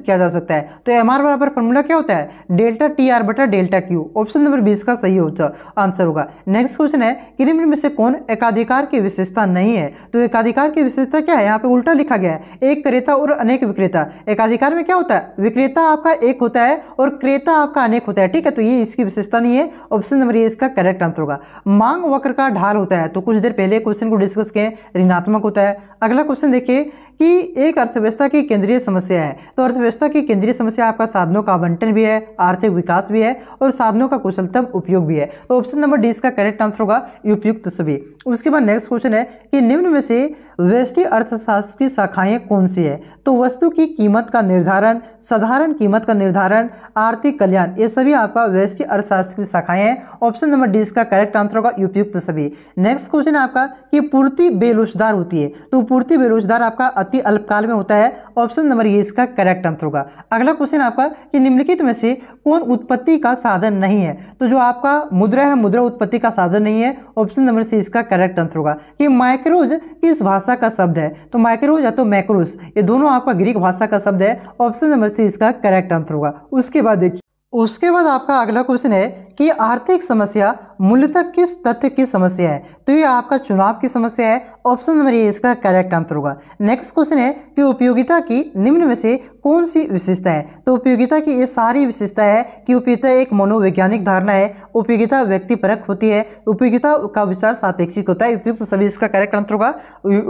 किया जा सकता है। तो MR बराबर फॉर्मूला क्या होता है, डेल्टा TR बटा डेल्टा Q, ऑप्शन नंबर 20 का सही आंसर होगा। नेक्स्ट क्वेश्चन है कि निम्न में से कौन एकाधिकार की विशेषता नहीं है। तो एकाधिकार की विशेषता क्या है, यहाँ पे उल्टा लिखा गया है, एक क्रेता और अनेक विक्रेता। एकाधिकार में क्या होता है, विक्रेता आपका एक होता है और क्रेता आपका अनेक होता है, ठीक है, तो ये इसकी विशेषता नहीं है, ऑप्शन नंबर ए इसका करेक्ट आंसर होगा। मांग वक्र का ढाल होता है, तो कुछ देर पहले क्वेश्चन को डिस्कस किए, ऋणात्मक होता है। अगला क्वेश्चन देखिए कि एक अर्थव्यवस्था की केंद्रीय समस्या है। तो अर्थव्यवस्था की केंद्रीय समस्या आपका साधनों का आवंटन भी है, आर्थिक विकास भी है और साधनों का कुशलतम उपयोग भी है। तो ऑप्शन नंबर डी इसका करेक्ट आंसर होगा, उपयुक्त सभी। उसके बाद नेक्स्ट क्वेश्चन है कि निम्न में से व्यष्टि अर्थशास्त्र की शाखाएं कौन सी है। तो वस्तु की कीमत का निर्धारण, साधारण कीमत का निर्धारण, आर्थिक कल्याण, ये सभी आपका व्यष्टि अर्थशास्त्र की शाखाएं हैं, ऑप्शन नंबर डी इसका करेक्ट आंसर होगा, उपयुक्त सभी। नेक्स्ट क्वेश्चन है आपका कि पूर्ति बेरोजगार होती है। तो पूर्ति बेरोजगार आपका अति अल्पकाल में होता है, ऑप्शन नंबर ए इसका करेक्ट आंसर होगा। अगला क्वेश्चन आपका कि निम्नलिखित में से कौन उत्पत्ति का साधन नहीं है। तो जो आपका मुद्रा है, मुद्रा उत्पत्ति का साधन नहीं है, ऑप्शन नंबर सी इसका करेक्ट आंसर होगा। कि माइक्रोज किस भाषा का शब्द है। तो माइक्रोज या तो मैक्रोस, ये दोनों आपका ग्रीक भाषा का शब्द है, ऑप्शन नंबर सी इसका करेक्ट आंसर होगा। उसके बाद आपका अगला क्वेश्चन है कि आर्थिक समस्या मूलतः किस तथ्य की समस्या है। तो ये आपका चुनाव की समस्या है, ऑप्शन नंबर ए इसका करेक्ट आंसर होगा। नेक्स्ट क्वेश्चन है कि उपयोगिता की निम्न में से कौन सी विशेषता है। तो उपयोगिता की ये सारी विशेषता है कि उपयोगिता एक मनोवैज्ञानिक धारणा है, उपयोगिता व्यक्तिपरक होती है, उपयोगिता का विचार सापेक्षिक होता है, उपयुक्त सभी इसका करेक्ट आंसर होगा,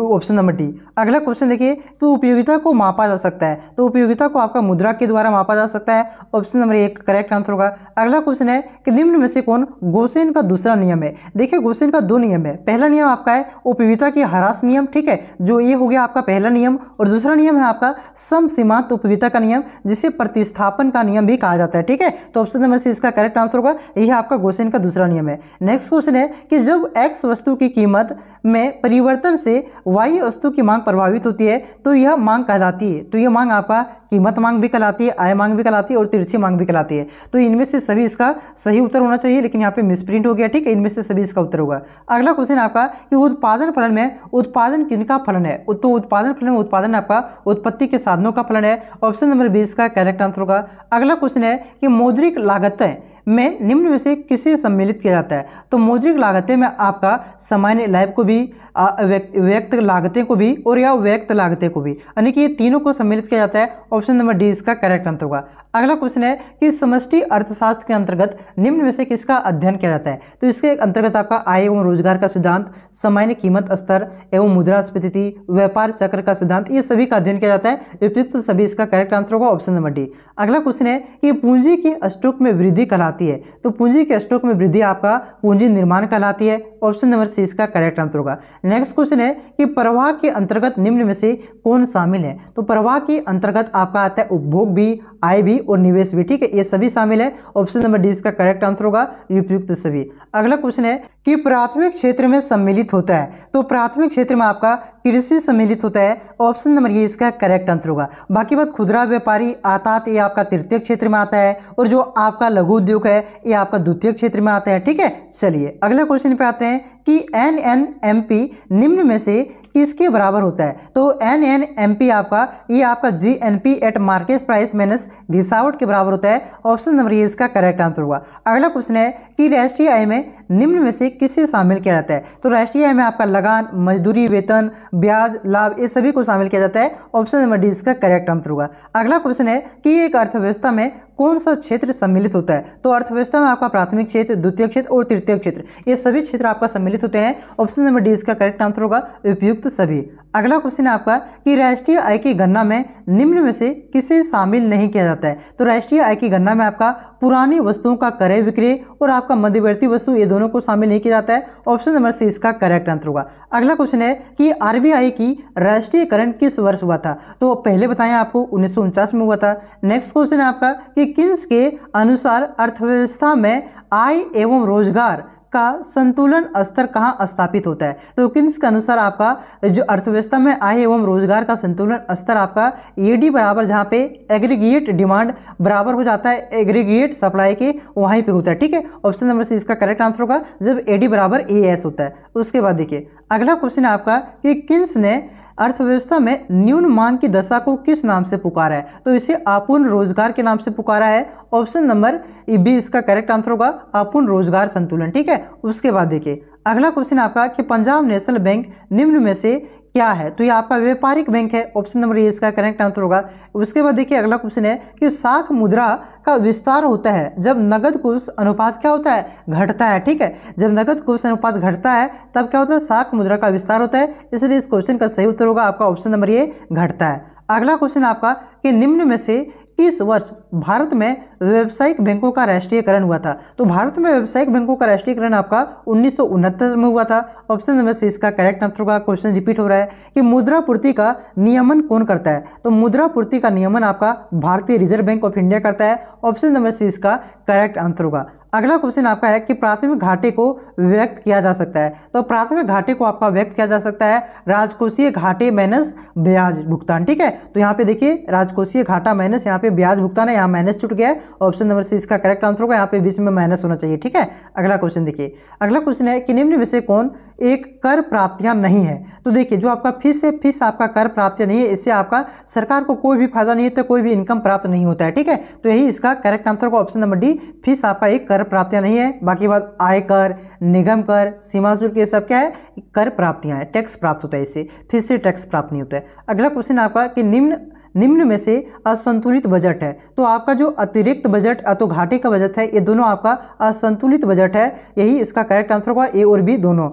ऑप्शन नंबर डी। अगला क्वेश्चन देखिए कि उपयोगिता को मापा जा सकता है। तो उपयोगिता को आपका मुद्रा के द्वारा मापा जा सकता है, option number A correct answer होगा। अगला क्वेश्चन है कि निम्न में से कौन गोसेन का दूसरा नियम है? देखिए गोसेन का दो नियम है। पहला नियम आपका है उपयोगिता की ह्रास नियम, ठीक है, जो ये हो गया आपका पहला नियम, और दूसरा नियम है आपका सम सीमांत उपयोगिता का नियम, जिसे प्रतिस्थापन का नियम भी कहा जाता है, ठीक है। तो ऑप्शन नंबर सी इसका करेक्ट आंसर होगा, यह आपका गोसेन का दूसरा नियम है। नेक्स्ट क्वेश्चन है कि जब एक्स वस्तु की कीमत में परिवर्तन से वाई वस्तु की मांग प्रभावित होती है तो यह मांग कहलाती है। तो यह मांग आपका कीमत मांग भी कहलाती है, आय मांग भी कहलाती है और तिरछी मांग भी कहलाती है। तो इनमें से सभी इसका सही उत्तर होना चाहिए, लेकिन यहाँ पे मिसप्रिंट हो गया, ठीक है। इनमें से सभी इसका उत्तर होगा। अगला क्वेश्चन आपका कि उत्पादन फलन में उत्पादन किनका फलन है? तो उत्पादन फलन में उत्पादन आपका उत्पत्ति के साधनों का फलन है। ऑप्शन नंबर 20 का करेक्ट आंसर होगा। अगला क्वेश्चन है कि मौद्रिक लागतें में निम्न में से किसे सम्मिलित किया जाता है? तो मौद्रिक लागतें में आपका सामान्य लाभ को भी, व्यक्त लागतें को भी और या व्यक्त लागतें को भी, यानी कि ये तीनों को सम्मिलित किया जाता है। ऑप्शन नंबर डी इसका करेक्ट आंसर होगा। अगला क्वेश्चन है कि समष्टि अर्थशास्त्र के अंतर्गत निम्न में से किसका अध्ययन किया जाता है? तो इसके अंतर्गत आपका आय एवं रोजगार का सिद्धांत, सामान्य कीमत स्तर एवं मुद्रास्फीति, व्यापार चक्र का सिद्धांत, ये सभी का अध्ययन किया जाता है। उपयुक्त सभी इसका करेक्ट आंसर होगा, ऑप्शन नंबर डी। अगला क्वेश्चन है कि पूंजी की स्टॉक में वृद्धि कहलाती है? तो पूंजी के स्टॉक में वृद्धि आपका पूंजी निर्माण कहलाती है। ऑप्शन नंबर सी इसका करेक्ट आंसर होगा। नेक्स्ट क्वेश्चन है कि प्रवाह के अंतर्गत निम्न में से कौन शामिल है? तो प्रवाह के अंतर्गत आपका आता है उपभोग भी, आय भी और निवेश भी, ठीक है, ये सभी शामिल है। ऑप्शन नंबर डी इसका करेक्ट आंसर होगा, उपयुक्त सभी। अगला क्वेश्चन है कि प्राथमिक क्षेत्र में सम्मिलित होता है? तो प्राथमिक क्षेत्र में आपका कृषि सम्मिलित होता है। ऑप्शन नंबर ये इसका करेक्ट आंसर होगा। बाकी बात खुदरा व्यापारी आता है, ये आपका तृतीय क्षेत्र में आता है, और जो आपका लघु उद्योग है ये आपका द्वितीय क्षेत्र में आता है, ठीक है। चलिए अगले क्वेश्चन पे आते हैं कि NNMP निम्न में से किसके बराबर होता है? तो NNMP आपका ये आपका GNP at market price minus घिसावट के बराबर होता है। ऑप्शन नंबर ये इसका करेक्ट आंसर होगा। अगला क्वेश्चन है कि राष्ट्रीय आय में निम्न में से किसे शामिल किया जाता है? तो राष्ट्रीय आय में आपका लगान, मजदूरी, वेतन, ब्याज, लाभ, ये सभी को शामिल किया जाता है। ऑप्शन नंबर डी इसका करेक्ट आंसर होगा। अगला क्वेश्चन है कि एक अर्थव्यवस्था में कौन सा क्षेत्र सम्मिलित होता है? तो अर्थव्यवस्था में आपका प्राथमिक क्षेत्र, द्वितीय क्षेत्र और तृतीय क्षेत्र, ये सभी क्षेत्र आपका सम्मिलित होते हैं। ऑप्शन नंबर डी इसका करेक्ट आंसर होगा, उपयुक्त सभी। अगला क्वेश्चन है आपका कि राष्ट्रीय आय की गणना में निम्न में से किसे शामिल नहीं किया जाता है? तो राष्ट्रीय आय की गणना में आपका पुरानी वस्तुओं का क्रय विक्रय और आपका मध्यवर्ती वस्तु, ये दोनों को शामिल नहीं किया जाता है। ऑप्शन नंबर सी इसका करेक्ट आंसर होगा। अगला क्वेश्चन है कि RBI की राष्ट्रीयकरण किस वर्ष हुआ था? तो पहले बताएं आपको 1949 में हुआ था। नेक्स्ट क्वेश्चन है आपका कि किन्स के अनुसार अर्थव्यवस्था में आय एवं रोजगार का संतुलन स्तर कहाँ स्थापित होता है? तो किन्स के अनुसार आपका जो अर्थव्यवस्था में आय एवं रोजगार का संतुलन स्तर आपका AD बराबर, जहाँ पे एग्रीगेट डिमांड बराबर हो जाता है एग्रीगेट सप्लाई के, वहीं पे होता है, ठीक है। ऑप्शन नंबर सी इसका करेक्ट आंसर होगा, जब AD बराबर AS होता है। उसके बाद देखिए अगला क्वेश्चन है आपका कि किन्स ने अर्थव्यवस्था में न्यून मांग की दशा को किस नाम से पुकारा है? तो इसे अपूर्ण रोजगार के नाम से पुकारा है। ऑप्शन नंबर बी इसका करेक्ट आंसर होगा, अपूर्ण रोजगार संतुलन, ठीक है। उसके बाद देखिए अगला क्वेश्चन आपका कि पंजाब नेशनल बैंक निम्न में से क्या है? तो ये आपका व्यापारिक बैंक है। ऑप्शन नंबर ए इसका करेक्ट आंसर होगा। उसके बाद देखिए अगला क्वेश्चन है कि साख मुद्रा का विस्तार होता है जब नगद कुश अनुपात क्या होता है? घटता है, ठीक है। जब नगद कुश अनुपात घटता है तब क्या होता है? साख मुद्रा का विस्तार होता है। इसलिए इस क्वेश्चन का सही उत्तर होगा आपका ऑप्शन नंबर ए, घटता है। अगला क्वेश्चन आपका कि निम्न में से किस वर्ष भारत में व्यावसायिक बैंकों का राष्ट्रीयकरण हुआ था? तो भारत में व्यावसायिक बैंकों का राष्ट्रीयकरण आपका 1969 में हुआ था। ऑप्शन नंबर सी इसका करेक्ट आंसर होगा। क्वेश्चन रिपीट हो रहा है कि मुद्रा पूर्ति का नियमन कौन करता है? तो मुद्रा पूर्ति का नियमन आपका भारतीय रिजर्व बैंक ऑफ इंडिया करता है। ऑप्शन नंबर सी इसका करेक्ट आंसर होगा। अगला क्वेश्चन आपका है कि प्राथमिक घाटे को व्यक्त किया जा सकता है। तो प्राथमिक घाटे को आपका व्यक्त किया जा सकता है राजकोषीय घाटे माइनस ब्याज भुगतान, ठीक है। तो यहाँ पे देखिए राजकोषीय घाटा माइनस यहाँ पे ब्याज भुगतान है, यहाँ माइनस छूट गया है। ऑप्शन नंबर सी इसका करेक्ट आंसर होगा, यहाँ पे बीच में माइनस होना चाहिए, ठीक है। अगला क्वेश्चन देखिए, अगला क्वेश्चन है कि निम्न में से कौन एक कर प्राप्तियां नहीं है? तो देखिए जो आपका फीस है, फीस आपका कर प्राप्तियां नहीं है, इससे आपका सरकार को कोई भी फायदा नहीं होता, कोई भी इनकम प्राप्त नहीं होता है, ठीक है। तो यही इसका करेक्ट आंसर होगा ऑप्शन नंबर डी, फीस आपका एक कर प्राप्तियां नहीं है। बाकी बात आयकर, निगम कर, सीमा शुल्क, ये सब क्या है? कर प्राप्तियां है, टैक्स प्राप्त होता है, इससे फीस से टैक्स प्राप्त नहीं होता है। अगला क्वेश्चन आपका कि निम्न में से असंतुलित बजट है। तो आपका जो अतिरिक्त बजट तो घाटे का बजट है, ये दोनों आपका असंतुलित बजट है। यही इसका करेक्ट आंसर होगा, ए और बी दोनों।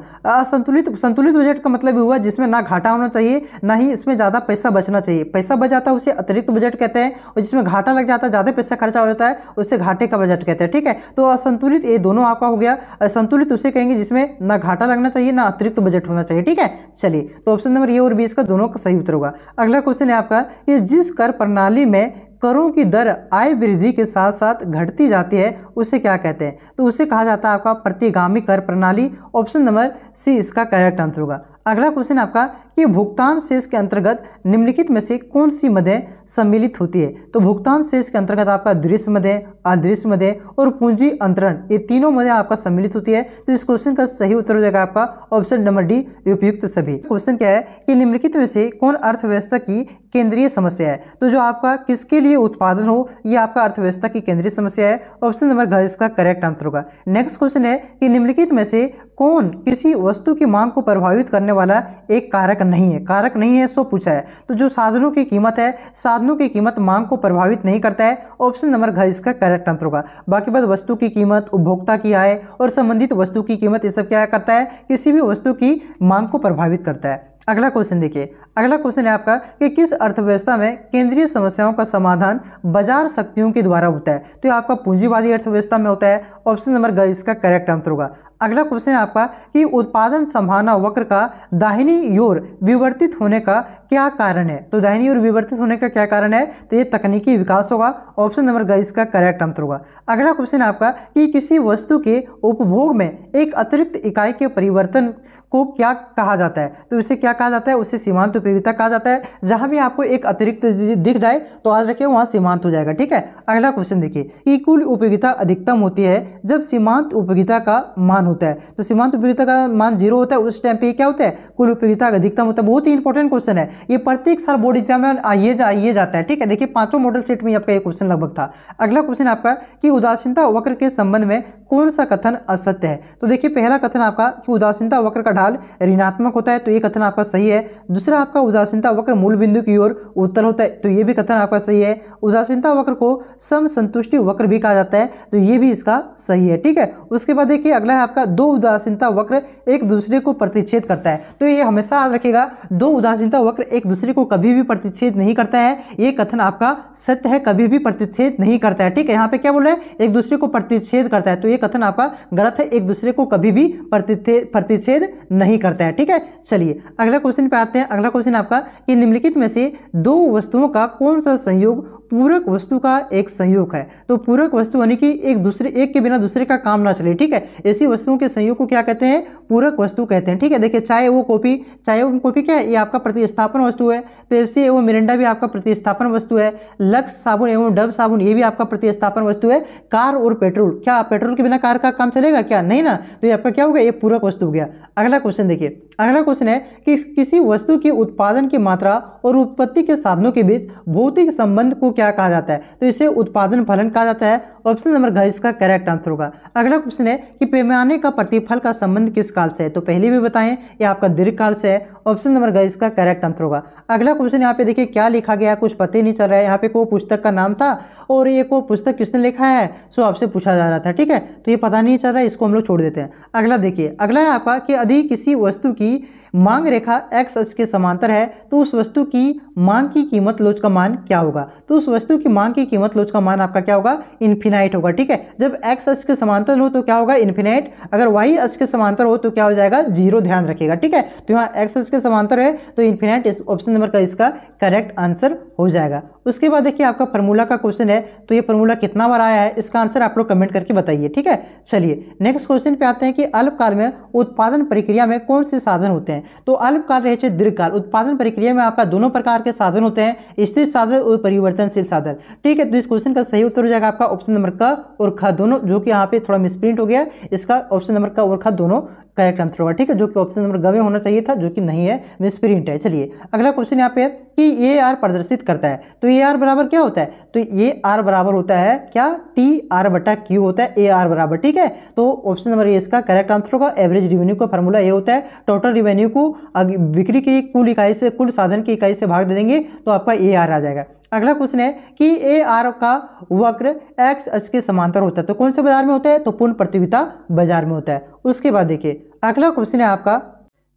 संतुलित बजट का मतलब हुआ जिसमें ना घाटा होना चाहिए ना ही इसमें ज़्यादा पैसा बचना चाहिए। पैसा बच जाता है उसे अतिरिक्त बजट कहते हैं, और जिसमें घाटा लग जाता है, ज़्यादा पैसा खर्चा हो जाता है, उसे घाटे का बजट कहते हैं। ठीक है, तो असंतुलित ये दोनों आपका हो गया। संतुलित उसे कहेंगे जिसमें ना घाटा लगना चाहिए ना अतिरिक्त बजट होना चाहिए। ठीक है, चलिए तो ऑप्शन नंबर ए और बी इसका दोनों का सही उत्तर होगा। अगला क्वेश्चन है आपका कि जिस कर प्रणाली में करों की दर आय वृद्धि के साथ साथ घटती जाती है उसे क्या कहते हैं? तो उसे कहा जाता है आपका प्रतिगामी कर प्रणाली। ऑप्शन नंबर सी इसका करेक्ट आंसर होगा। अगला क्वेश्चन आपका कि भुगतान शेष के अंतर्गत निम्नलिखित में से कौन सी मदें सम्मिलित होती है? तो भुगतान शेष के अंतर्गत आपका दृश्य मदें, अदृश्य मदें और पूंजी अंतरण, ये तीनों मदें आपका सम्मिलित होती है। तो इस क्वेश्चन का सही उत्तर हो जाएगा आपका ऑप्शन नंबर डी, उपयुक्त सभी। क्वेश्चन क्या है कि निम्नलिखित में से कौन अर्थव्यवस्था की केंद्रीय समस्या है? तो जो आपका किसके लिए उत्पादन हो, यह आपका अर्थव्यवस्था की केंद्रीय समस्या है। ऑप्शन नंबर घ इसका करेक्ट आंसर होगा। नेक्स्ट क्वेश्चन है कि निम्नलिखित में से कौन किसी वस्तु की मांग को प्रभावित करने वाला एक कारक नहीं है? कारक नहीं है सो पूछा है। तो जो साधनों की कीमत है, साधनों की कीमत मांग को प्रभावित नहीं करता है। ऑप्शन नंबर घ इसका करेक्ट आंसर होगा। बाकी बात वस्तु की कीमत, उपभोक्ता की आय और संबंधित वस्तु की कीमत, ये सब क्या करता है? किसी भी वस्तु की मांग को प्रभावित करता है। अगला क्वेश्चन देखिए, अगला क्वेश्चन है आपका कि किस अर्थव्यवस्था में केंद्रीय समस्याओं का समाधान बाजार शक्तियों के द्वारा होता है? तो ये आपका पूंजीवादी अर्थव्यवस्था में होता है। ऑप्शन नंबर ग इसका करेक्ट आंसर होगा। अगला क्वेश्चन है आपका कि उत्पादन संभावना वक्र का दाहिनी ओर विवर्तित होने का क्या कारण है? तो दाहिनी ओर विवर्तित होने का क्या कारण है? तो ये तकनीकी विकास होगा। ऑप्शन नंबर ग इसका करेक्ट आंसर होगा। अगला क्वेश्चन है आपका कि किसी वस्तु के उपभोग में एक अतिरिक्त इकाई के परिवर्तन को क्या कहा जाता है? तो इसे क्या कहा जाता है? उसे सीमांत उपयोगिता कहा जाता है। जहां भी आपको एक अतिरिक्त दिख जाए तो याद रखिए वहां सीमांत हो जाएगा। ठीक है, अगला क्वेश्चन देखिए कि कुल उपयोगिता अधिकतम होती है जब सीमांत उपयोगिता का मान होता है। तो सीमांत उपयोगिता का मान 0 होता है, उस टाइम पे क्या होता है? कुल उपयोगिता अधिकतम होता है। बहुत ही इंपॉर्टेंट क्वेश्चन है ये, प्रत्येक साल बोर्ड एग्जाम में आइए जाता है। ठीक है, देखिए 5 मॉडल सेट में आपका ये क्वेश्चन लगभग था। अगला क्वेश्चन आपका कि उदासीनता वक्र के संबंध में कौन सा कथन असत्य है? तो देखिए पहला कथन आपका कि उदासीनता वक्र का ढाल ऋणात्मक होता है, तो ये कथन आपका सही है। दूसरा आपका उदासीनता वक्र मूल बिंदु की ओर उत्तल होता है, तो ये भी कथन आपका सही है। उदासीनता वक्र को समसंतुष्टि वक्र भी कहा जाता है, तो ये भी इसका सही है। ठीक है, उसके बाद देखिए अगला है आपका दो उदासीनता वक्र एक दूसरे को प्रतिच्छेद करता है। तो ये हमेशा याद रखिएगा, दो उदासीनता वक्र एक दूसरे को कभी भी प्रतिच्छेद नहीं करता है। ये कथन आपका सत्य है, कभी भी प्रतिच्छेद नहीं करता है। ठीक है, यहाँ पे क्या बोल रहे हैं? एक दूसरे को प्रतिच्छेद करता है, तो ये कथन आपका गलत है। एक दूसरे को कभी भी प्रतिच्छेद नहीं करता है। ठीक है, चलिए अगला क्वेश्चन पे आते हैं। अगला क्वेश्चन आपका कि निम्नलिखित में से दो वस्तुओं का कौन सा संयोग पूरक वस्तु का एक संयोग है? तो पूरक वस्तु यानी कि एक के बिना दूसरे का काम ना चले। ठीक है, ऐसी वस्तुओं के संयोग को क्या कहते हैं? पूरक वस्तु कहते हैं। ठीक है, देखिए चाहे वो कॉफी क्या है? ये आपका प्रतिस्थापन वस्तु है। पेप्सी एवं मिरिंडा भी आपका प्रतिस्थापन वस्तु है। लक्स साबुन एवं डव साबुन ये भी आपका प्रतिस्थापन वस्तु है। कार और पेट्रोल, क्या पेट्रोल के बिना कार का काम चलेगा क्या? नहीं ना, तो ये आपका क्या हो गया? ये पूरक वस्तु हो गया। अगला क्वेश्चन देखिए, अगला क्वेश्चन है कि किसी वस्तु की उत्पादन की मात्रा और उत्पत्ति के साधनों के बीच भौतिक संबंध को क्या कहा जाता है? तो इसे उत्पादन फलन कहा जाता है। ऑप्शन नंबर घ इसका करेक्ट आंसर होगा। अगला क्वेश्चन है कि पैमाने का प्रतिफल का संबंध किस काल से है? तो पहले भी बताएं ये आपका दीर्घकाल से है। ऑप्शन नंबर घ इसका करेक्ट आंसर होगा। अगला क्वेश्चन यहाँ पे देखिए क्या लिखा गया है, कुछ पता ही नहीं चल रहा है। यहाँ पे कोई पुस्तक का नाम था और ये को पुस्तक किसने लिखा है सो आपसे पूछा जा रहा था। ठीक है, तो ये पता नहीं चल रहा है, इसको हम लोग छोड़ देते हैं। अगला देखिए, अगला है आपका कि यदि किसी वस्तु की मांग रेखा एक्स अक्ष के समांतर है तो उस वस्तु की मांग की कीमत लोच का मान क्या होगा? तो उस वस्तु की मांग की कीमत लोच का मान आपका क्या होगा? इन्फिनाइट होगा। ठीक है, जब एक्स अक्ष के समांतर हो तो क्या होगा? इन्फिनाइट। अगर वाई अक्ष के समांतर हो तो क्या हो जाएगा? 0। ध्यान रखिएगा। ठीक है, तो यहाँ एक्स अक्ष के समांतर है तो इन्फिनाइट ऑप्शन नंबर का इसका करेक्ट आंसर हो जाएगा। उसके बाद देखिए आपका फार्मूला का क्वेश्चन है, तो ये फार्मूला कितना बार आया है इसका आंसर आप लोग कमेंट करके बताइए। ठीक है, चलिए नेक्स्ट क्वेश्चन पे आते हैं कि अल्पकाल में उत्पादन प्रक्रिया में कौन से साधन होते हैं? तो अल्पकाल रहे चाहे दीर्घकाल, उत्पादन प्रक्रिया में आपका दोनों प्रकार के साधन होते हैं, स्थिर साधन और परिवर्तनशील साधन। ठीक है, तो इस क्वेश्चन का सही उत्तर हो जाएगा आपका ऑप्शन नंबर क और ख दोनों, जो कि यहाँ पे थोड़ा मिसप्रिंट हो गया, इसका ऑप्शन नंबर क और ख दोनों करेक्ट आंसर होगा, ठीक है, जो कि ऑप्शन नंबर ग में होना चाहिए था, जो कि नहीं है, मिसप्रिंट है। चलिए अगला क्वेश्चन यहाँ पे है कि ए आर प्रदर्शित करता है, तो ए आर बराबर क्या होता है, तो ए आर बराबर होता है क्या, टी आर बटा क्यू होता है ए आर बराबर, ठीक है। तो ऑप्शन नंबर ए इसका करेक्ट आंसर होगा। एवरेज रेवेन्यू का फॉर्मूला ये होता है, टोटल रेवेन्यू को बिक्री की कुल इकाई से, कुल साधन की इकाई से भाग दे देंगे तो आपका ए आर आ जाएगा। अगला क्वेश्चन है कि ए आर का वक्र एक्स अक्ष के समांतर होता है, तो कौन से बाजार में होता है, तो पूर्ण प्रतियोगिता बाजार में होता है। उसके बाद देखिए अगला क्वेश्चन है आपका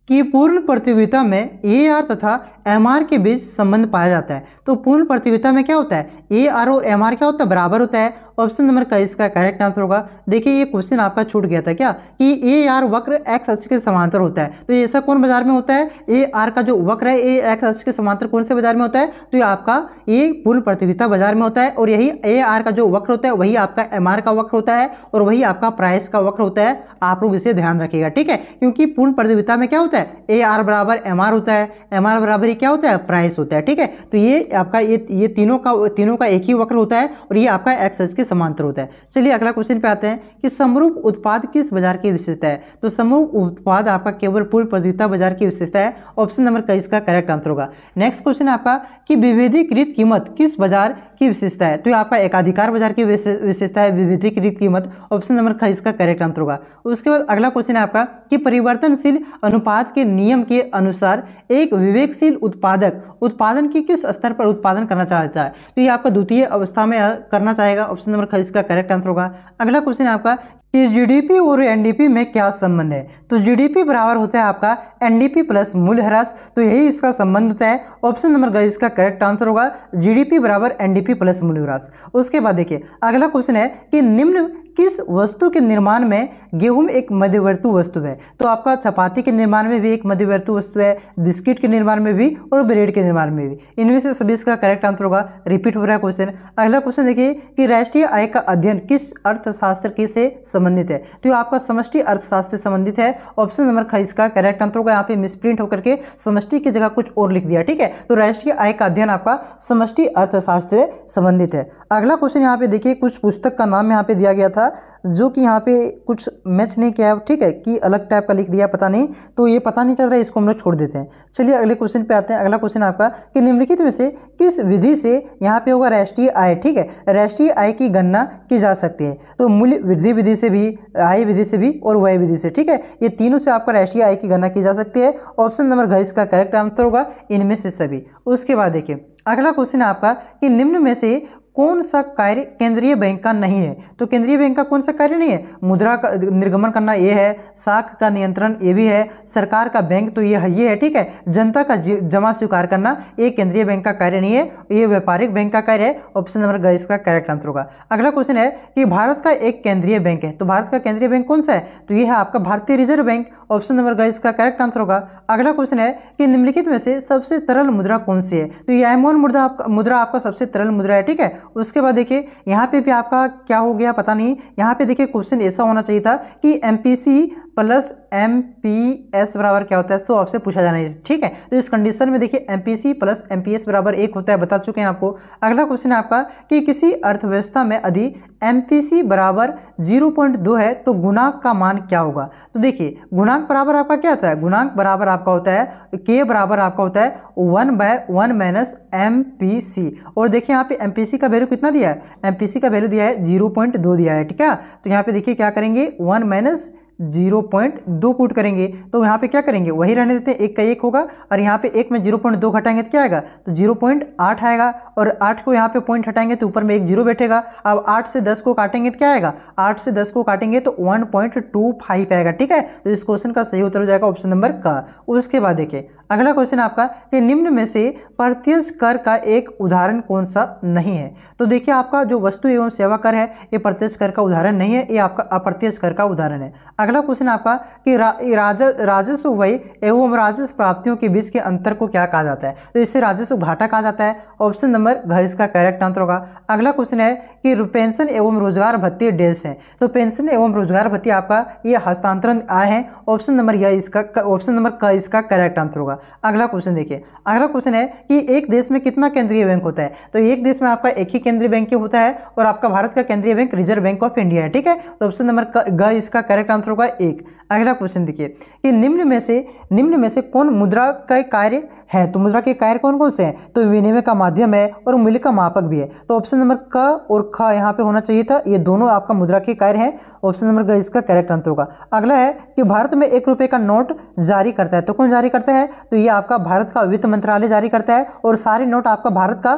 कि पूर्ण प्रतियोगिता में ए आर तथा एम आर के बीच संबंध पाया जाता है, तो पूर्ण प्रतियोगिता में क्या होता है, ए आर और एम आर क्या होता है, बराबर होता है। ऑप्शन नंबर का इसका करेक्ट आंसर होगा। देखिए ये क्वेश्चन आपका छूट गया था क्या, कि ए आर वक्र एक्स अक्ष के समांतर होता है, तो ये ऐसा कौन बाजार में होता है, ए आर का जो वक्र है ए एक्स अक्ष के समांतर कौन से बाजार में होता है, तो ये आपका ये पूर्ण प्रतियोगिता बाजार में होता है। और यही ए आर का जो वक्र होता है वही आपका एम आर का वक्र होता है और वही आपका प्राइस का वक्र होता है। आप लोग इसे ध्यान रखिएगा, ठीक है, क्योंकि पूर्ण प्रतियोगिता में क्या होता है, ए आर बराबर एम आर होता है, एम आर बराबर ही क्या होता है, प्राइस होता है, ठीक है। तो ये आपका ये तीनों का एक ही वक्र होता है और ये आपका एक्स अक्ष के समांतर होता है। चलिए अगला क्वेश्चन पे आते हैं कि समरूप उत्पाद किस बाजार की विशेषता है, तो समरूप उत्पाद आपका केवल पूर्ण प्रतियोगिता बाजार की विशेषता है। ऑप्शन नंबर का इसका करेक्ट आंसर होगा। नेक्स्ट क्वेश्चन है आपका कि विभेदीकृत कीमत किस बाजार की विशेषता है, तो ये आपका एकाधिकार बाजार की विशेषता है विभेदीकृत कीमत। ऑप्शन नंबर का इसका करेक्ट आंसर होगा। उसके बाद अगला क्वेश्चन है आपका कि परिवर्तनशील अनुपात के नियम के अनुसार एक विवेकशील उत्पादक उत्पादन की किस स्तर पर उत्पादन करना चाहता है, तो ये आपका द्वितीय अवस्था में करना चाहेगा। ऑप्शन नंबर का इसका करेक्ट आंसर होगा। अगला क्वेश्चन है आपका कि जीडीपी और एनडीपी में क्या संबंध है, तो जीडीपी बराबर होता है आपका एनडीपी प्लस मूल्य ह्रास, तो यही इसका संबंध होता है। ऑप्शन नंबर का इसका करेक्ट आंसर होगा, जीडीपी बराबर एनडीपी प्लस मूल्य ह्रास। उसके बाद देखिए अगला क्वेश्चन है कि निम्न किस वस्तु के निर्माण में गेहूं एक मध्यवर्ती वस्तु है, तो आपका चपाती के निर्माण में भी एक मध्यवर्ती वस्तु है, बिस्किट के निर्माण में भी और ब्रेड के निर्माण में भी, इनमें से सभी इसका करेक्ट आंसर होगा। रिपीट हो रहा है क्वेश्चन। अगला क्वेश्चन देखिए कि राष्ट्रीय आय का अध्ययन किस अर्थशास्त्र की से संबंधित है, तो ये आपका समष्टि अर्थशास्त्र से संबंधित है। ऑप्शन नंबर का इसका करेक्ट आंसर होगा। यहाँ पे मिसप्रिंट होकर के समष्टि की जगह कुछ और लिख दिया, ठीक है, तो राष्ट्रीय आय का अध्ययन आपका समष्टि अर्थशास्त्र से संबंधित है। अगला क्वेश्चन यहाँ पे देखिए कुछ पुस्तक का नाम यहाँ पे दिया गया था जो कि यहाँ पे कुछ मैच नहीं किया, ठीक है, कि अलग टाइप का लिख दिया, पता नहीं, तो ये पता नहीं चल रहा है, इसको हम लोग छोड़ देते हैं। चलिए अगले क्वेश्चन पे आते हैं। अगला क्वेश्चन आपका कि निम्नलिखित में से किस विधि से यहाँ पे होगा राष्ट्रीय आय, ठीक है, राष्ट्रीय आय की गणना की जा सकती है, तो मूल्य वृद्धि विधि से भी, आय विधि से भी और व्यय विधि से, ठीक है, ये तीनों से आपका राष्ट्रीय आय की गणना की जा सकती है। ऑप्शन नंबर घ इसका करेक्ट आंसर होगा, इनमें से सभी। उसके बाद देखिए अगला क्वेश्चन है आपका कि निम्न में से कौन सा कार्य केंद्रीय बैंक का नहीं है, तो केंद्रीय बैंक का कौन सा कार्य नहीं है, मुद्रा का निर्गमन करना ये है, साख का नियंत्रण ये भी है, सरकार का बैंक तो ये है, ठीक है, जनता का जमा स्वीकार करना ये केंद्रीय बैंक का कार्य नहीं है, ये व्यापारिक बैंक का कार्य है। ऑप्शन नंबर ग इसका करेक्ट आंसर होगा। अगला क्वेश्चन है कि भारत का एक केंद्रीय बैंक है, तो भारत का केंद्रीय बैंक कौन सा है, तो ये है आपका भारतीय रिजर्व बैंक। ऑप्शन नंबर ग इसका करेक्ट आंसर होगा। अगला क्वेश्चन है कि निम्नलिखित में से सबसे तरल मुद्रा कौन सी है, तो ये एम1 मुद्रा आपका सबसे तरल मुद्रा है, ठीक है। उसके बाद देखिए यहाँ पे भी आपका क्या हो गया पता नहीं, यहाँ पे देखिए क्वेश्चन ऐसा होना चाहिए था कि एमपीसी प्लस एमपीएस बराबर क्या होता है, तो आपसे पूछा जाना है, ठीक है। तो इस कंडीशन में देखिए एमपीसी प्लस एमपीएस बराबर 1 होता है, बता चुके हैं आपको। अगला क्वेश्चन है आपका कि किसी अर्थव्यवस्था में यदि एमपीसी बराबर 0.2 है तो गुणांक का मान क्या होगा, तो देखिए गुणांक बराबर आपका क्या होता है, गुणांक बराबर आपका होता है के बराबर आपका होता है 1/1 माइनस एमपीसी। और देखिए यहाँ पे एमपीसी का वैल्यू कितना दिया है, एमपीसी का वैल्यू दिया है 0.2 दिया है, ठीक है। तो यहाँ पे देखिए क्या करेंगे 1 माइनस 0.2 पुट करेंगे, तो यहाँ पे क्या करेंगे वही रहने देते हैं, 1 का 1 होगा और यहाँ पे 1 में 0.2 घटाएंगे तो क्या आएगा, तो 0.8 आएगा और 8 को यहाँ पे पॉइंट हटाएंगे तो ऊपर में एक 0 बैठेगा। अब 8 से 10 को काटेंगे तो क्या आएगा, 8 से 10 को काटेंगे तो 1.25 आएगा, ठीक है। तो इस क्वेश्चन का सही उत्तर हो जाएगा ऑप्शन नंबर का। उसके बाद देखिए अगला क्वेश्चन आपका कि निम्न में से प्रत्यक्ष कर का एक उदाहरण कौन सा नहीं है, तो देखिए आपका जो वस्तु एवं सेवा कर है ये प्रत्यक्ष कर का उदाहरण नहीं है, ये आपका अप्रत्यक्ष कर का उदाहरण है। अगला क्वेश्चन आपका कि राजस्व व्यय एवं राजस्व प्राप्तियों के बीच के अंतर को क्या कहा जाता है, तो इसे राजस्व घाटा कहा जाता है। ऑप्शन नंबर घ इसका करेक्ट आंसर होगा। अगला क्वेश्चन है कि पेंशन एवं रोजगार भत्ते डैश है, तो पेंशन एवं रोजगार भत्ते आपका ये हस्तांतरण आए हैं। ऑप्शन नंबर क इसका करेक्ट आंसर होगा। अगला क्वेश्चन देखिए, अगला क्वेश्चन है कि एक देश में कितना केंद्रीय बैंक होता है, तो एक देश में आपका एक ही केंद्रीय बैंक होता है और आपका भारत का केंद्रीय bank reserve bank of India है, ठीक है। तो ऑप्शन नंबर ग इसका करेक्ट आंसर होगा। होगा 1। अगला क्वेश्चन देखिए कि निम्न में से कौन मुद्रा का कार्य है। तो मुद्रा के कार्य कौन कौन से हैं। तो विनिमय का माध्यम है और मूल्य का मापक भी है। तो ऑप्शन नंबर क और ख यहाँ पे होना चाहिए था। ये दोनों आपका मुद्रा के कार्य हैं। ऑप्शन नंबर ग इसका करेक्ट आंसर होगा। अगला है कि भारत में 1 रुपये का नोट जारी करता है। तो कौन जारी करता है। तो ये आपका भारत का वित्त मंत्रालय जारी करता है और सारे नोट आपका भारत का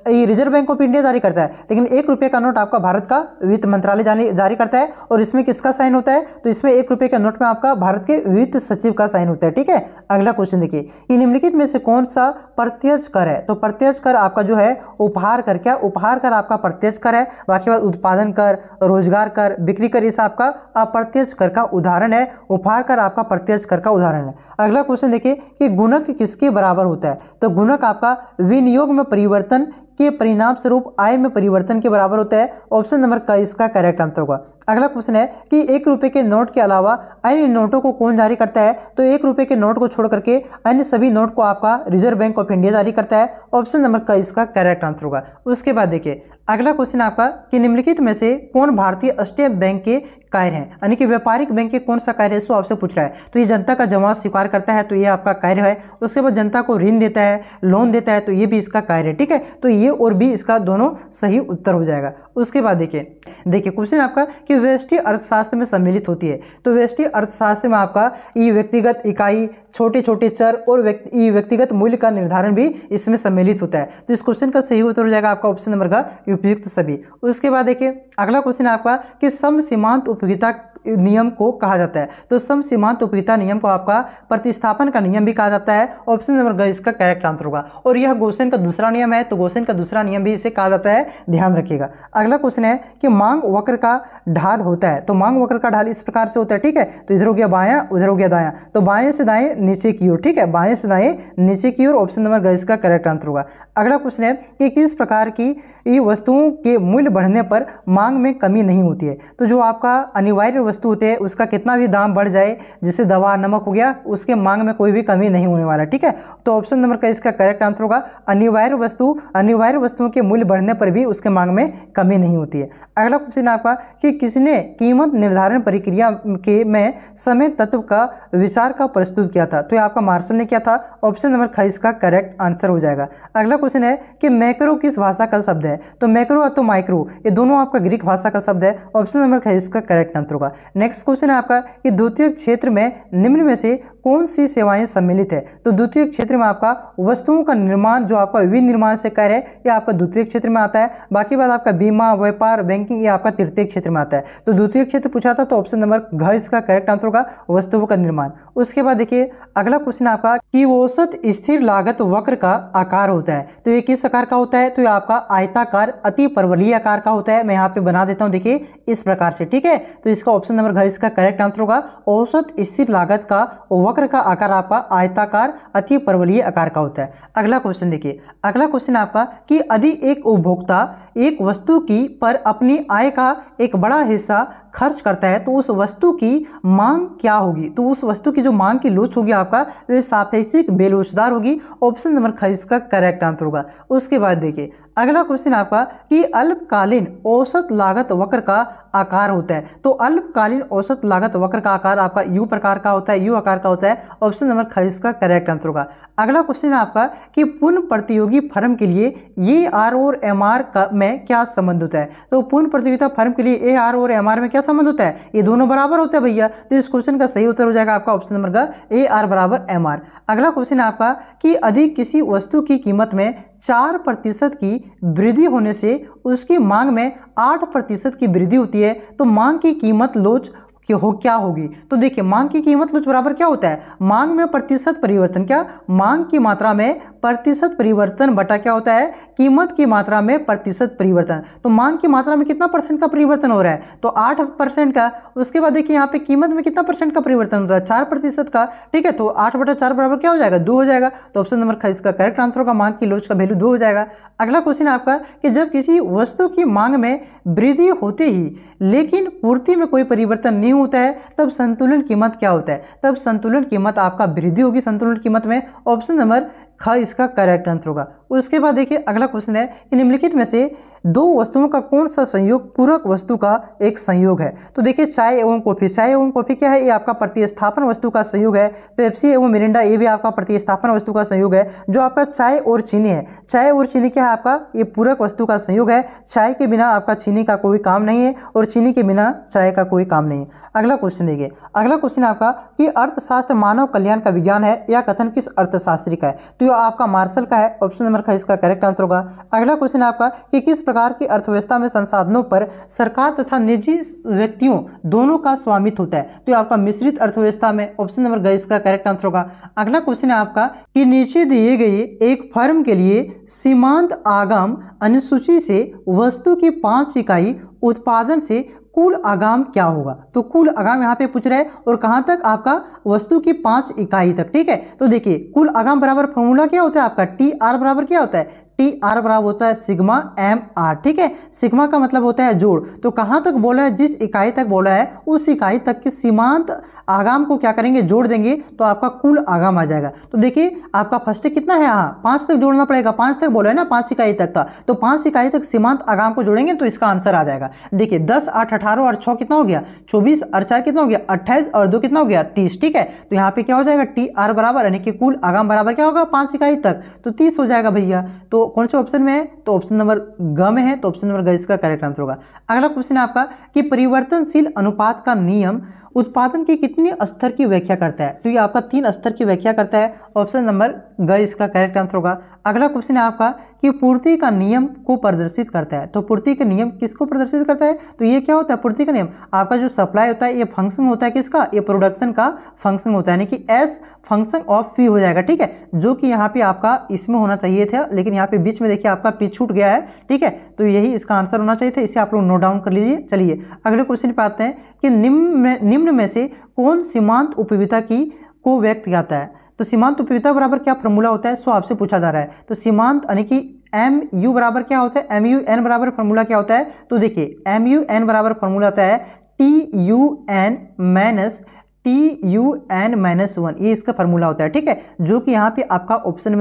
रिजर्व बैंक ऑफ इंडिया जारी करता है। लेकिन 1 रुपये का नोट आपका भारत का वित्त मंत्रालय जारी करता है। और इसमें किसका साइन होता है। तो इसमें 1 रुपये के नोट में आपका भारत के वित्त सचिव का साइन होता है। ठीक है। अगला क्वेश्चन देखिए कि निम्नलिखित में से कौन सा प्रत्यक्ष कर है। तो प्रत्यक्ष कर आपका जो है उपहार कर, क्या उपहार कर आपका प्रत्यक्ष कर है। बाकी बात उत्पादन कर, रोजगार कर, बिक्री कर, इस आपका अप्रत्यक्ष कर का उदाहरण है। उपहार कर आपका प्रत्यक्ष कर का उदाहरण है। अगला क्वेश्चन देखिए कि गुणक किसके बराबर होता है। तो गुणक आपका विनियोग में परिवर्तन के परिणाम स्वरूप आय में परिवर्तन के बराबर होता है। ऑप्शन नंबर का इसका करेक्ट आंसर होगा। अगला क्वेश्चन है कि 1 रुपये के नोट के अलावा अन्य नोटों को कौन जारी करता है। तो 1 रुपये के नोट को छोड़ करके अन्य सभी नोट को आपका रिजर्व बैंक ऑफ इंडिया जारी करता है। ऑप्शन नंबर का इसका करेक्ट आंसर होगा। उसके बाद देखिए अगला क्वेश्चन आपका कि निम्नलिखित में से कौन भारतीय स्टेट बैंक के कार्य हैं, यानी कि व्यापारिक बैंक के कौन सा कार्य है, इसको आपसे पूछ रहा है। तो ये जनता का जमा स्वीकार करता है, तो ये आपका कार्य है। उसके बाद जनता को ऋण देता है, लोन देता है, तो ये भी इसका कार्य है। ठीक है। तो ये और भी इसका दोनों सही उत्तर हो जाएगा। उसके बाद देखिए क्वेश्चन आपका कि व्यष्टि अर्थशास्त्र में सम्मिलित होती है। तो व्यष्टि अर्थशास्त्र में आपका ये व्यक्तिगत इकाई, छोटे छोटे चर और व्यक्तिगत मूल्य का निर्धारण भी इसमें सम्मिलित होता है। तो इस क्वेश्चन का सही उत्तर हो जाएगा आपका ऑप्शन नंबर का उपयुक्त सभी। उसके बाद देखिए अगला क्वेश्चन आपका कि सम सीमांत उपयोगिता नियम को कहा जाता है। तो सम सीमांत उपयोगिता नियम को आपका प्रतिस्थापन का नियम भी कहा जाता है। ऑप्शन नंबर ग इसका करेक्ट आंसर होगा। और यह गोसेन का दूसरा नियम है, तो गोसेन का दूसरा नियम भी इसे कहा जाता है, ध्यान रखिएगा। अगला क्वेश्चन है कि मांग वक्र का ढाल होता है। तो मांग वक्र का ढाल इस प्रकार से होता है। ठीक है। तो इधर हो गया बायां, उधर हो गया दायां, तो बाएं से दाएं नीचे की ओर। ठीक है। बाएं से दाएं नीचे की ओर। ऑप्शन नंबर ग इसका करेक्ट आंसर होगा। अगला क्वेश्चन है कि किस प्रकार की वस्तुओं के मूल्य बढ़ने पर मांग में कमी नहीं होती है। तो जो आपका अनिवार्य वस्तु होते हैं उसका कितना भी दाम बढ़ जाए, जैसे दवा, नमक हो गया, उसके मांग में कोई भी कमी नहीं होने वाला। ठीक है। तो ऑप्शन नंबर का इसका करेक्ट आंसर होगा अनिवार्य वस्तुओं के मूल्य बढ़ने पर भी उसके मांग में कमी नहीं होती है। अगला क्वेश्चन आपका कि किसने कीमत निर्धारण प्रक्रिया के में समय तत्व का विचार का प्रस्तुत किया था। तो ये आपका मार्शल ने किया था। ऑप्शन नंबर ख इसका करेक्ट आंसर हो जाएगा। अगला क्वेश्चन है कि मैक्रो किस भाषा का शब्द है। तो मैक्रो तो माइक्रो, ये दोनों आपका ग्रीक भाषा का शब्द है। ऑप्शन नंबर ख इसका करेक्ट आंसर होगा। नेक्स्ट क्वेश्चन है आपका कि द्वितीय क्षेत्र में निम्न में से कौन सी सेवाएं सम्मिलित है। तो द्वितीय क्षेत्र में आपका वस्तुओं का निर्माण, जो आपका विनिर्माण से कार्य है, ये आपका द्वितीय क्षेत्र में आता है। बाकी बात आपका बीमा, व्यापार, बैंकिंग, ये आपका तृतीय क्षेत्र में आता है। तो द्वितीय क्षेत्र पूछा था, तो ऑप्शन नंबर घ इसका करेक्ट आंसर होगा, वस्तुओं का निर्माण। उसके बाद देखिए अगला क्वेश्चन आपका कि औसत स्थिर लागत वक्र का आकार होता है। तो ये किस आकार का होता है। तो ये आपका आयताकार अति परवलयीय आकार का होता है। मैं यहाँ पे बना देता हूँ, देखिए इस प्रकार से। ठीक है। तो इसका ऑप्शन नंबर घ इसका करेक्ट आंसर होगा। औसत स्थिर लागत का वक्र का आकार आपका आयताकार अति परवलयीय आकार का होता है। अगला क्वेश्चन देखिए अगला क्वेश्चन आपका कि यदि एक उपभोक्ता एक वस्तु की पर अपनी आय का एक बड़ा हिस्सा खर्च करता है, तो उस वस्तु की मांग क्या होगी। तो उस वस्तु की जो मांग की लोच होगी आपका, वे सापेक्षिक बेलोचदार होगी। ऑप्शन नंबर ख इसका करेक्ट आंसर होगा। उसके बाद देखिए अगला क्वेश्चन आपका कि अल्पकालीन औसत लागत वक्र का आकार होता है। तो अल्पकालीन औसत लागत वक्र का आकार आपका यू प्रकार का होता है, यू आकार का होता है। ऑप्शन नंबर ख इसका करेक्ट आंसर होगा। अगला क्वेश्चन है आपका कि पूर्ण प्रतियोगी फर्म के लिए ये आर और एम आर में क्या संबंध होता है। तो पूर्ण प्रतियोगिता फर्म के लिए ए आर और एम आर में क्या संबंध होता है। ये दोनों बराबर होते हैं भैया। तो इस क्वेश्चन का सही उत्तर हो जाएगा आपका ऑप्शन नंबर का ए आर बराबर एम आर। अगला क्वेश्चन है आपका कि यदि किसी वस्तु की कीमत में 4% की वृद्धि होने से उसकी मांग में 8% की वृद्धि होती है, तो मांग की कीमत लोच क्या होगी। तो देखिए मांग की कीमत लोच बराबर क्या होता है, मांग में प्रतिशत परिवर्तन, क्या मांग की मात्रा में प्रतिशत परिवर्तन बटा क्या होता है, कीमत की मात्रा में प्रतिशत परिवर्तन। तो मांग की मात्रा में कितना परसेंट का परिवर्तन हो रहा है, तो 8% का। उसके बाद देखिए यहाँ पे कीमत में कितना परसेंट का परिवर्तन होता है, 4% का। ठीक है। तो 8/4 बराबर क्या हो जाएगा, 2 हो जाएगा। तो ऑप्शन नंबर ख इसका करेक्ट आंसर होगा, मांग की लोच का वैल्यू 2 हो जाएगा। अगला क्वेश्चन है आपका कि जब किसी वस्तु की मांग में वृद्धि होते ही लेकिन पूर्ति में कोई परिवर्तन नहीं होता है, तब संतुलन कीमत क्या होता है। तब संतुलन कीमत आपका वृद्धि होगी संतुलन कीमत में। ऑप्शन नंबर ख इसका करेक्ट आंसर होगा। उसके बाद देखिए अगला क्वेश्चन है कि निम्नलिखित में से दो वस्तुओं का कौन सा संयोग पूरक वस्तु का एक संयोग है। तो देखिए चाय एवं कॉफी, चाय एवं कॉफी क्या है, ये आपका प्रतिस्थापन वस्तु का संयोग है। पेप्सी एवं मिरिंडा, ये भी आपका प्रतिस्थापन वस्तु का संयोग है। जो आपका चाय और चीनी है, चाय और चीनी क्या है आपका, ये पूरक वस्तु का संयोग है। चाय के बिना आपका चीनी का कोई काम नहीं है और चीनी के बिना चाय का कोई काम नहीं है। अगला क्वेश्चन देखिए, अगला क्वेश्चन आपका कि अर्थशास्त्र मानव कल्याण का विज्ञान है, यह कथन किस अर्थशास्त्री का है। तो यह आपका मार्शल का है, ऑप्शन नंबर का इसका करेक्ट आंसर होगा। अगला क्वेश्चन आपका कि किस प्रकार की अर्थव्यवस्था में संसाधनों पर सरकार तथा निजी व्यक्तियों दोनों का स्वामित्व होता है। तो यह आपका मिश्रित अर्थव्यवस्था में, ऑप्शन नंबर का इसका करेक्ट आंसर होगा। अगला क्वेश्चन है आपका कि नीचे दिए गए एक फर्म के लिए सीमांत आगम अनुसूची से वस्तु की 5 इकाई उत्पादन से कुल आगाम क्या होगा। तो कुल आगाम यहाँ पे पूछ रहा है और कहाँ तक, आपका वस्तु की 5 इकाई तक, ठीक है। तो देखिए कुल आगाम बराबर फॉर्मूला क्या होता है आपका, टी आर बराबर क्या होता है, टी आर बराबर होता है सिग्मा एम आर, ठीक है। सिग्मा का मतलब होता है जोड़। तो कहाँ तक बोला है, जिस इकाई तक बोला है उस इकाई तक के सीमांत आगाम को क्या करेंगे, जोड़ देंगे तो आपका कुल आगाम आ जाएगा। तो देखिए आपका फर्स्ट कितना है, यहाँ 5 तक जोड़ना पड़ेगा, 5 तक बोला है ना, 5 इकाई तक था, तो 5 इकाई तक सीमांत आगाम को जोड़ेंगे तो इसका आंसर आ जाएगा। देखिए 10 8 18 और 6 कितना हो गया, 24 और 4 कितना हो गया, 28 और 2 कितना हो गया, 30, ठीक है। तो यहाँ पे क्या हो जाएगा, टी आर बराबर यानी कि कुल आगाम बराबर क्या होगा, 5 इकाई तक, तो 30 हो जाएगा भैया। तो कौन से ऑप्शन में है, तो ऑप्शन नंबर ग में है, तो ऑप्शन नंबर ग इसका करेक्ट आंसर होगा। अगला क्वेश्चन है आपका कि परिवर्तनशील अनुपात का नियम उत्पादन के कितने स्तर की व्याख्या करता है। तो ये आपका 3 स्तर की व्याख्या करता है, ऑप्शन नंबर ग इसका करेक्ट आंसर होगा। अगला क्वेश्चन है आपका कि पूर्ति का नियम को प्रदर्शित करता है। तो पूर्ति का नियम किसको प्रदर्शित करता है, तो ये क्या होता है पूर्ति का नियम, आपका जो सप्लाई होता है ये फंक्शन होता है किसका, ये प्रोडक्शन का फंक्शन होता है, यानी कि एस फंक्शन ऑफ पी हो जाएगा, ठीक है। जो कि यहाँ पे आपका इसमें होना चाहिए था, लेकिन यहाँ पे बीच में देखिए आपका पी छूट गया है, ठीक है। तो यही इसका आंसर होना चाहिए था, इसे आप लोग नोट डाउन कर लीजिए। चलिए अगले क्वेश्चन पे आते हैं कि निम्न में से कौन सीमांत उपयोगिता की को व्यक्त करता है। तो सीमांत उपयोगिता बराबर क्या फॉर्मूला होता है, सो आपसे पूछा जा रहा है। तो सीमांत यानी कि एम यू बराबर क्या होता है, एम यू एन बराबर फॉर्मूला क्या होता है, तो देखिए एम यू एन बराबर फॉर्मूला होता है T U N minus TUN-1, ये इसका फॉर्मूला होता है, ठीक है। जो कि यहाँ पे आपका ऑप्शन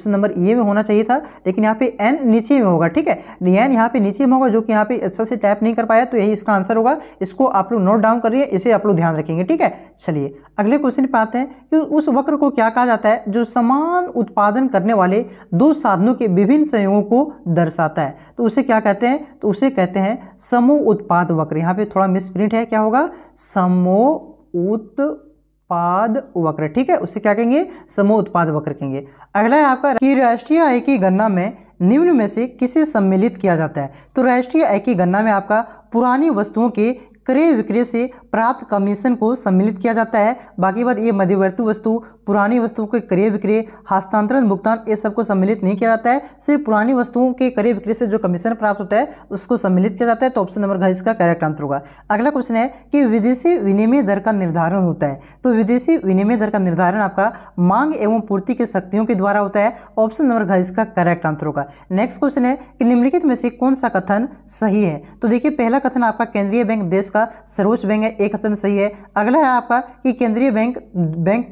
नंबर ए में होना चाहिए था, लेकिन यहाँ पे एन नीचे में होगा, ठीक है। एन यहाँ पे नीचे में होगा, जो कि यहाँ पे अच्छा से टैप नहीं कर पाया, तो यही इसका आंसर होगा। इसको आप लोग नोट डाउन करिए, इसे आप लोग ध्यान रखेंगे, ठीक है। चलिए अगले क्वेश्चन पे आते हैं कि उस वक्र को क्या कहा जाता है जो समान उत्पादन करने वाले 2 साधनों के विभिन्न संयोगों को दर्शाता है। तो उसे क्या कहते हैं, तो उसे कहते हैं समूह उत्पाद वक्र। यहाँ पे थोड़ा मिसप्रिंट है, क्या होगा, समूह उत्पाद वक्र, ठीक है। उसे क्या कहेंगे, समूह उत्पाद वक्र कहेंगे। अगला है आपका कि राष्ट्रीय आय की गणना में निम्न में से किसे सम्मिलित किया जाता है। तो राष्ट्रीय आय की गणना में आपका पुरानी वस्तुओं के क्रय विक्रय से प्राप्त कमीशन को सम्मिलित किया जाता है। बाकी बात ये मध्यवर्ती वस्तु, पुरानी वस्तुओं के क्रय विक्रय, हस्तांतरण, भुगतान, ये सबको सम्मिलित नहीं किया जाता है। सिर्फ पुरानी वस्तुओं के क्रय विक्रय से जो कमीशन प्राप्त होता है उसको सम्मिलित किया जाता है। तो ऑप्शन नंबर घ इसका करेक्ट आंसर होगा। अगला क्वेश्चन है कि विदेशी विनिमय दर का निर्धारण होता है। तो विदेशी विनिमय दर का निर्धारण आपका मांग एवं पूर्ति के शक्तियों के द्वारा होता है। ऑप्शन नंबर घ इसका करेक्ट आंसर होगा। नेक्स्ट क्वेश्चन है कि निम्नलिखित में से कौन सा कथन सही है। तो देखिए पहला कथन आपका केंद्रीय बैंक देश का सर्वोच्च बैंक है, एक कथन सही है। अगला है आपका कि केंद्रीय बैंक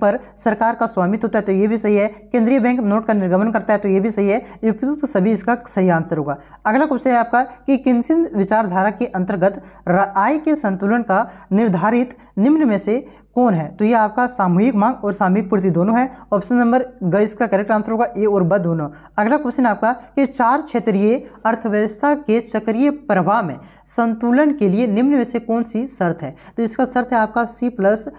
पर सरकार का स्वामित्व होता है, तो ये भी सही है। केंद्रीय बैंक नोट का निर्गमन करता है, तो ये भी सही है। उपयुक्त सभी इसका सही आंसर होगा। अगला क्वेश्चन है आपका कि किन्सिन विचारधारा के अंतर्गत आय के संतुलन का निर्धारित निम्न में से कौन है। तो ये आपका सामूहिक मांग और सामूहिक पूर्ति दोनों है। ऑप्शन नंबर ग इसका करेक्ट आंसर होगा, ए और ब दोनों। अगला क्वेश्चन आपका कि 4 क्षेत्रीय अर्थव्यवस्था के चक्रीय प्रवाह में संतुलन के लिए निम्न में से कौन सी शर्त है। तो इसका शर्त है आपका C+I+G+X-M,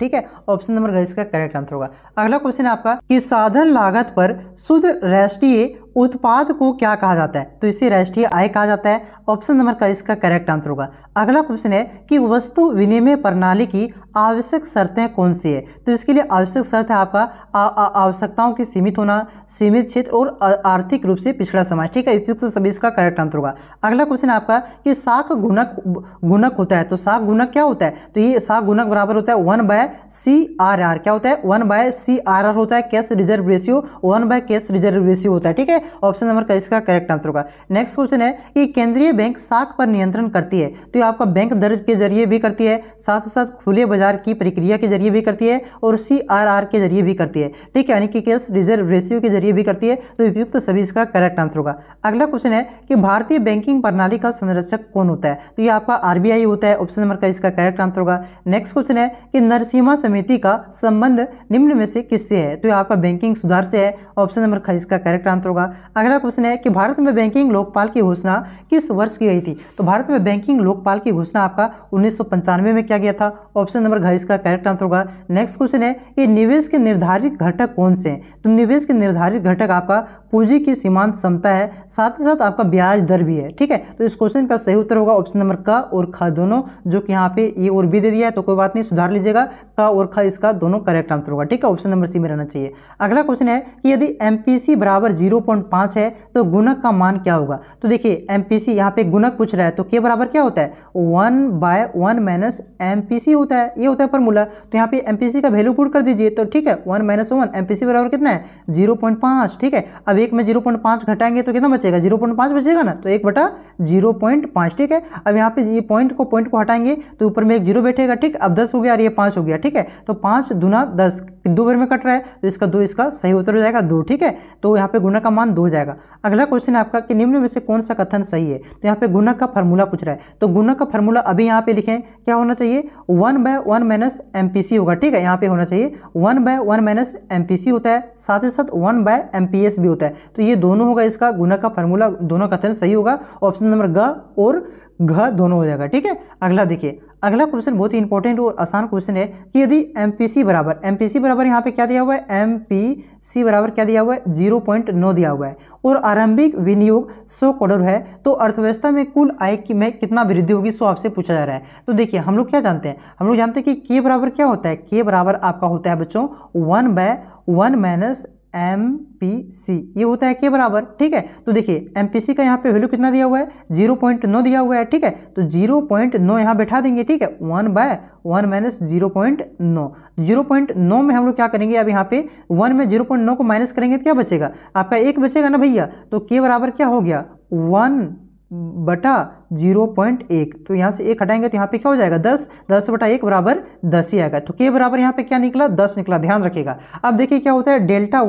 ठीक है। ऑप्शन नंबर ग इसका करेक्ट आंसर होगा। अगला क्वेश्चन है आपका कि साधन लागत पर शुद्ध राष्ट्रीय उत्पाद को क्या कहा जाता है। तो इसे राष्ट्रीय आय कहा जाता है। ऑप्शन नंबर का इसका करेक्ट आंसर होगा। अगला क्वेश्चन है कि वस्तु विनिमय प्रणाली की आवश्यक शर्तें कौन सी है। तो इसके लिए आवश्यक शर्त है आपका आवश्यकताओं की सीमित होना, सीमित क्षेत्र और आर्थिक रूप से पिछड़ा समाज, ठीक है। उपयुक्त सभी इसका करेक्ट आंसर होगा। अगला क्वेश्चन है आपका कि साख गुणक होता है। तो साख गुणक क्या होता है। तो ये साख गुणक बराबर होता है 1/CRR, क्या होता है 1/CRR होता है। Cash reserve ratio one by cash reserve ratio होता है, ठीक है। है, ऑप्शन नंबर का इसका करेक्ट आंसर होगा। नेक्स्ट क्वेश्चन है कि केंद्रीय बैंक साख पर नियंत्रण करती है, तो ये आपका बैंक दर के जरिए भी करती है, साथ ही साथ खुले बाजार की प्रक्रिया के जरिए भी करती है और CRR के जरिए भी करती है, ठीक है, यानी कि कैश रिजर्व रेशियो के जरिए भी करती है। तो उपयुक्त सभी इसका करेक्ट आंसर होगा। अगला क्वेश्चन है कि भारतीय बैंकिंग प्रणाली का संरक्षक कौन होता है, तो ये आपका RBI होता है, ऑप्शन नंबर का इसका करेक्ट आंसर होगा। नेक्स्ट क्वेश्चन है कि नरसिम्हा समिति का संबंध निम्न में से किससे है, तो ये आपका बैंकिंग सुधार से है, ऑप्शन नंबर का इसका करेक्ट आंसर होगा। अगला क्वेश्चन है कि भारत में बैंकिंग लोकपाल की घोषणा किस वर्ष की गई थी, तो भारत में बैंकिंग लोकपाल की घोषणा आपका 1995 में किया गया था, ऑप्शन नंबर घ इसका करेक्ट आंसर होगा। नेक्स्ट क्वेश्चन है कि निवेश के निर्धारित घटक कौन से हैं, तो निवेश के निर्धारित घटक आपका पूंजी की सीमांत क्षमता है, साथ ही साथ आपका ब्याज दर भी है, ठीक है। तो इस क्वेश्चन का सही उत्तर होगा ऑप्शन नंबर क और ख दोनों, जो कि यहाँ पे ए और बी दे दिया है, तो कोई बात नहीं, सुधार लीजिएगा, क और ख इसका दोनों करेक्ट आंसर होगा, ठीक है, ऑप्शन नंबर सी में रहना चाहिए। अगला क्वेश्चन है कि यदि MPC बराबर 0.5 है तो गुणक का मान क्या होगा, तो देखिए MPC यहाँ पे गुणक पूछ रहा है, तो के बराबर क्या होता है 1/1 माइनस MPC होता है, ये होता है फॉर्मूला। तो यहाँ पे MPC का वैल्यू पुट कर दीजिए, तो ठीक है 1 - 1 MPC बराबर कितना है 0.5, ठीक है। अब एक में 0.5 घटाएंगे तो कितना बचेगा 0.5 बचेगा ना, तो 1/0.5, ठीक है। अब यहाँ पे ये पॉइंट को हटाएंगे तो ऊपर में एक 0 बैठेगा, ठीक। अब 10 हो गया और ये 5 हो गया, ठीक है। तो 5 दूना 10, 2 बार में कट रहा है, तो इसका 2 इसका सही उत्तर हो जाएगा 2, ठीक है। तो यहाँ पे गुणक का मान 2 हो जाएगा। अगला क्वेश्चन है आपका कि निम्न में से कौन सा कथन सही है, तो यहाँ पे गुणक का फार्मूला पूछ रहा है, तो गुणक का फार्मूला अभी यहाँ पे लिखें, क्या होना चाहिए 1/1 माइनस MPC होगा, ठीक है। यहाँ पे होना चाहिए 1/1 माइनस MPC होता है, साथ ही साथ 1/MPS भी होता है, तो ये दोनों होगा इसका गुणक का फार्मूला, दोनों कथन सही होगा, ऑप्शन नंबर ग और घ दोनों हो जाएगा, ठीक है। अगला देखिए, अगला क्वेश्चन बहुत ही इंपॉर्टेंट और आसान क्वेश्चन है कि यदि MPC बराबर यहाँ पे क्या दिया हुआ है, MPC बराबर क्या दिया हुआ है 0.9 दिया हुआ है और आरंभिक विनियोग 100 करोड़ है, तो अर्थव्यवस्था में कुल आय में कितना वृद्धि होगी, सो आपसे पूछा जा रहा है। तो देखिए हम लोग क्या जानते हैं, हम लोग जानते हैं कि के बराबर क्या होता है, के बराबर आपका होता है बच्चों 1/1 माइनस MPC, ये होता है के बराबर, ठीक है। तो देखिए MPC का यहाँ पे वैल्यू कितना दिया हुआ है 0.9 दिया हुआ है, ठीक है। तो 0.9 यहाँ बैठा देंगे, ठीक है, 1/1 माइनस 0.9 में हम लोग क्या करेंगे, अब यहाँ पे 1 में 0.9 को माइनस करेंगे तो क्या बचेगा, आपका 1 बचेगा ना भैया, तो के बराबर क्या हो गया 1/0.1, तो यहाँ से 1 हटाएंगे तो यहाँ पे क्या हो जाएगा 10, 10/1 बराबर 10 ही आएगा, तो के बराबर यहाँ पे क्या निकला 10 निकला, ध्यान रखिएगा। अब देखिए क्या होता है डेल्टा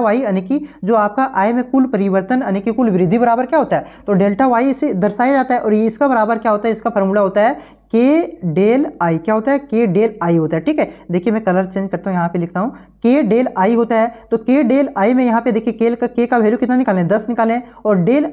वाई यानी कि जो आपका आय में कुल परिवर्तन यानी कि कुल वृद्धि बराबर क्या होता है, तो डेल्टा वाई इसे दर्शाया जाता है और ये इसका बराबर क्या होता है, इसका फॉर्मूला होता है के डेल आई, क्या होता है के डेल आई होता है, ठीक है। देखिए मैं कलर चेंज करता हूँ, यहाँ पे लिखता हूँ के डेल आई होता है, तो के डेल आई में यहाँ पे देखिए के का वैल्यू कितना निकालें 10 निकालें, और डेल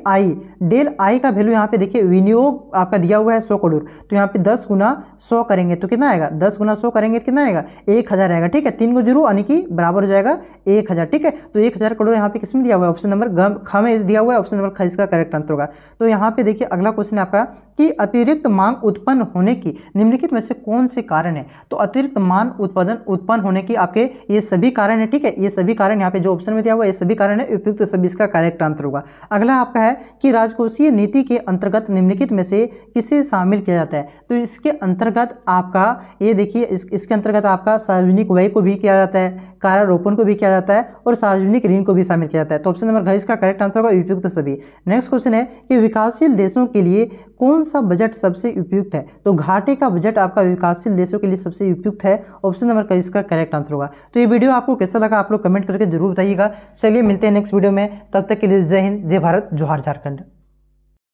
आई का वैल्यू यहाँ पे देखिए विनियोग आपका दिया हुआ है 100 करोड़, तो यहाँ पे 10 गुना 100 करेंगे तो कितना आएगा, 10 गुना 100 करेंगे तो कितना आएगा 1000 आएगा, ठीक है। 3 को 0 यानी कि बराबर हो जाएगा 1000, ठीक है। तो 1000 करोड़ यहाँ पे किसमें दिया हुआ है, ऑप्शन नंबर ख में इस दिया हुआ है, ऑप्शन नंबर ख इसका करेक्ट आंसर होगा। तो यहाँ पे देखिए अगला क्वेश्चन है आपका कि अतिरिक्त मांग उत्पन्न होने की निम्नलिखित में से कौन से कारण है, तो अतिरिक्त मांग उत्पन्न होने की आपके ये सभी कारण है, ठीक है। ये सभी कारण यहाँ पे जो ऑप्शन में दिया हुआ है ये सभी कारण है, उपयुक्त सभी इसका करेक्ट आंसर होगा। अगला आपका है कि राजकोषीय नीति के अंतर्गत निम्नलिखित में से किसे शामिल किया जाता है, तो इसके अंतर्गत आपका ये देखिए इसके अंतर्गत आपका सार्वजनिक व्यय को भी किया जाता है, कारारोपण को भी किया जाता है और सार्वजनिक ऋण को भी शामिल किया जाता है, तो ऑप्शन नंबर घ इसका करेक्ट आंसर होगा, उपयुक्त सभी। नेक्स्ट क्वेश्चन है कि विकासशील देशों के लिए कौन सा बजट सबसे उपयुक्त है, तो घाटे का बजट आपका विकासशील देशों के लिए सबसे उपयुक्त है, ऑप्शन नंबर का इसका करेक्ट आंसर होगा। तो ये वीडियो आपको कैसा लगा आप लोग कमेंट करके जरूर बताइएगा। चलिए मिलते हैं नेक्स्ट वीडियो में, तब तक के लिए जय हिंद, जय भारत, जोहार झारखंड।